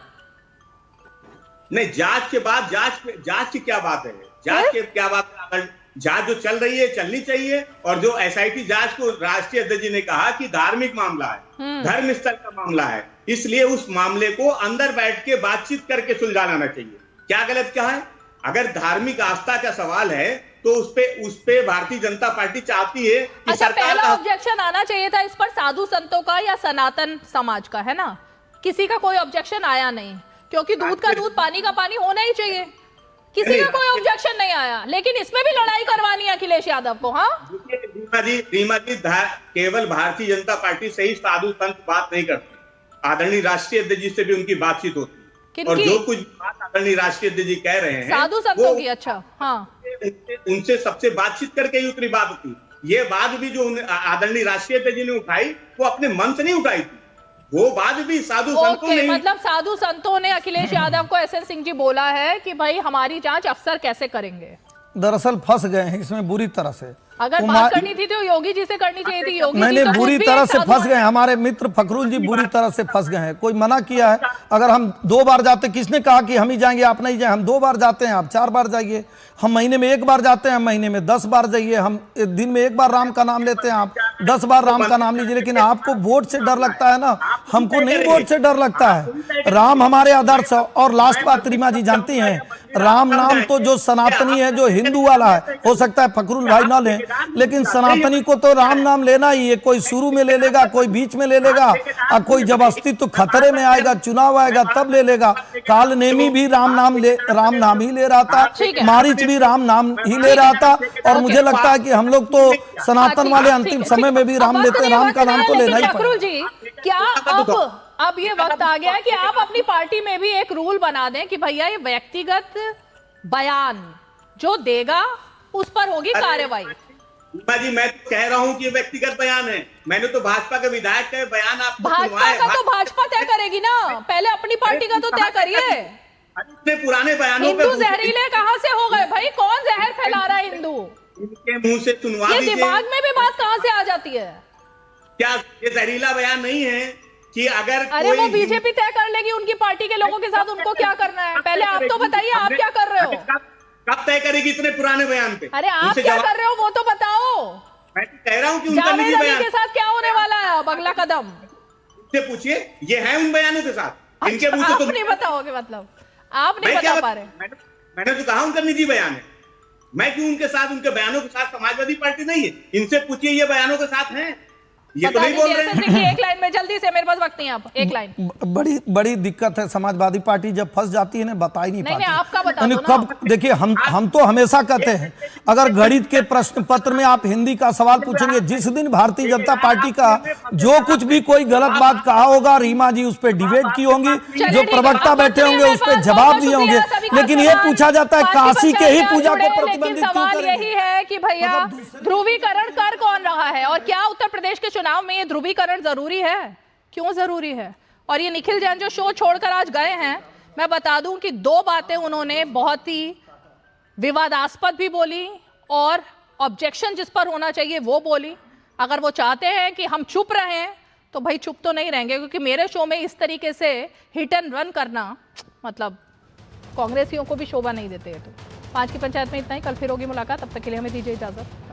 नहीं, जांच के बाद जांच की क्या बात है? जांच की क्या बात है? जांच जो चल रही है चलनी चाहिए। और जो एसआईटी जांच को राष्ट्रीय अध्यक्ष जी ने कहा कि धार्मिक मामला है, धर्म स्थल का मामला है, इसलिए उस मामले को अंदर बैठ के बातचीत करके सुलझा लाना चाहिए। क्या गलत कहा है? अगर धार्मिक आस्था का सवाल है तो उस पे भारतीय जनता पार्टी चाहती है कि अच्छा, सरकार पहला ऑब्जेक्शन आना चाहिए था इस पर साधु संतों का या सनातन समाज का, है ना? किसी का कोई ऑब्जेक्शन आया नहीं, क्योंकि दूध का दूध पानी का पानी होना ही चाहिए। किसी का कोई ऑब्जेक्शन नहीं आया, लेकिन इसमें भी लड़ाई करवानी है अखिलेश यादव को। हाँ रीमा जी केवल भारतीय जनता पार्टी से ही साधु संत बात नहीं करती, आदरणीय राष्ट्रीय अध्यक्ष जी से भी उनकी बातचीत होती है। और जो कुछ बात आदरणीय राष्ट्रीय अध्यक्ष जी कह रहे हैं साधु संतों की, अच्छा हाँ, उनसे सबसे बातचीत करके ही उतनी बात होती। ये बात भी जो आदरणीय राष्ट्रीय अध्यक्ष जी ने उठाई वो अपने मन से नहीं उठाई थी, वो बात भी साधु संतों ने। मतलब साधु संतों ने अखिलेश यादव को एसएन सिंह जी बोला है कि भाई हमारी जांच अफसर कैसे करेंगे। दरअसल फंस गए हैं इसमें बुरी तरह से। अगर बात करनी थी तो योगी जी से करनी चाहिए थी। योगी नहीं, तो बुरी तरह से फंस गए हमारे मित्र फखरुल जी, बुरी तरह से फंस गए हैं। कोई मना किया है? अगर हम 2 बार जाते, किसने कहा कि हम ही जाएंगे आप नहीं जाए? हम 2 बार जाते हैं, आप 4 बार जाइए। हम महीने में 1 बार जाते हैं, हम महीने में 10 बार जाइए। हम दिन में 1 बार राम का नाम लेते हैं, आप 10 बार राम का नाम लीजिए। लेकिन आपको वोट से डर लगता है ना, हमको नहीं वोट से डर लगता है। राम हमारे आदर्श। और लास्ट बात रीमा जी जानती हैं, राम नाम तो जो सनातनी है, जो हिंदू वाला है, हो सकता है फखरुल भाई ना लें, लेकिन सनातनी को तो राम नाम लेना ही है। कोई शुरू में ले लेगा, कोई बीच में ले लेगा, और कोई जब अस्तित्व खतरे में आएगा, चुनाव आएगा तब ले लेगा। काल नेमी भी राम नाम ही ले रहा था, मारीच भी राम नाम ही ले रहा था। और मुझे लगता है कि हम लोग तो सनातन वाले अंतिम समय में भी राम लेते हैं, राम का नाम तो लेना ही पड़ेगा। क्या अब ये वक्त आ गया है कि आप अपनी पार्टी में भी एक रूल बना दें कि भैया ये व्यक्तिगत बयान जो देगा उस पर होगी कार्रवाई। जी मैं तो कह रहा हूं कि ये व्यक्तिगत बयान है। मैंने तो भाजपा के विधायक का बयान आपको भाजपा का तो भाजपा तय करेगी ना, पहले अपनी पार्टी का तो तय करिए। इतने पुराने बयानों हिंदू जहरीले कहाँ से हो गए भाई? कौन जहर फैला रहा है हिंदू? इनके मुंह से सुनवा दीजिए। दिमाग में भी बात कहाँ से आ जाती है? क्या ये जहरीला बयान नहीं है कि अगर अरे वो बीजेपी तय कर लेगी उनकी पार्टी के लोगों के साथ उनको क्या करना है? पहले आप तो बताइए, आप क्या कर रहे हो? कब तय करेगी इतने पुराने बयान पे? अरे आप क्या कर रहे हो वो तो बताओ। मैं कह रहा हूँ कि उनका निजी बयान के साथ क्या होने वाला है अब अगला कदम? उनसे पूछिए, ये है उन बयानों के साथ। इनके मुंह से तो नहीं बताओगे, मतलब आप नहीं बता पा रहे? मैंने तो कहा उनका निजी बयान है। मैं क्यों उनके साथ, उनके बयानों के साथ समाजवादी पार्टी नहीं है? इनसे पूछिए ये बयानों के साथ हैं। ये तो नहीं बोल रहे हैं। एक लाइन में जल्दी से, मेरे पास वक्त नहीं है, आप एक लाइन। बड़ी दिक्कत है। समाजवादी पार्टी जब फंस जाती है ना, बता ही नहीं पाती। आपका बता दो ना। कब देखिए, हम तो हमेशा कहते हैं, अगर गणित के प्रश्न पत्र में आप हिंदी का सवाल पूछेंगे, जिस दिन भारतीय जनता पार्टी का जो कुछ भी कोई गलत बात कहा होगा, रीमा जी उस पर डिबेट की होंगी, जो प्रवक्ता बैठे होंगे उस पर जवाब दिए होंगे। लेकिन ये पूछा जाता है काशी के ही पूजा को प्रतिबंधित क्यों करें? यही है कि भैया ध्रुवीकरण कर कौन रहा है, और क्या उत्तर प्रदेश के चुनाव में ये ध्रुवीकरण जरूरी है? क्यों जरूरी है? और ये निखिल जैन जो शो छोड़कर आज गए हैं, मैं बता दूं कि 2 बातें उन्होंने बहुत ही विवादास्पद भी बोली और ऑब्जेक्शन जिस पर होना चाहिए वो बोली। अगर वो चाहते हैं कि हम चुप रहें तो भाई चुप तो नहीं रहेंगे, क्योंकि मेरे शो में इस तरीके से हिट एंड रन करना मतलब कांग्रेसियों को भी शोभा नहीं देते। तो 5 की पंचायत में इतना ही। कल फिर होगी मुलाकात, तब तक के लिए हमें दीजिए इजाजत।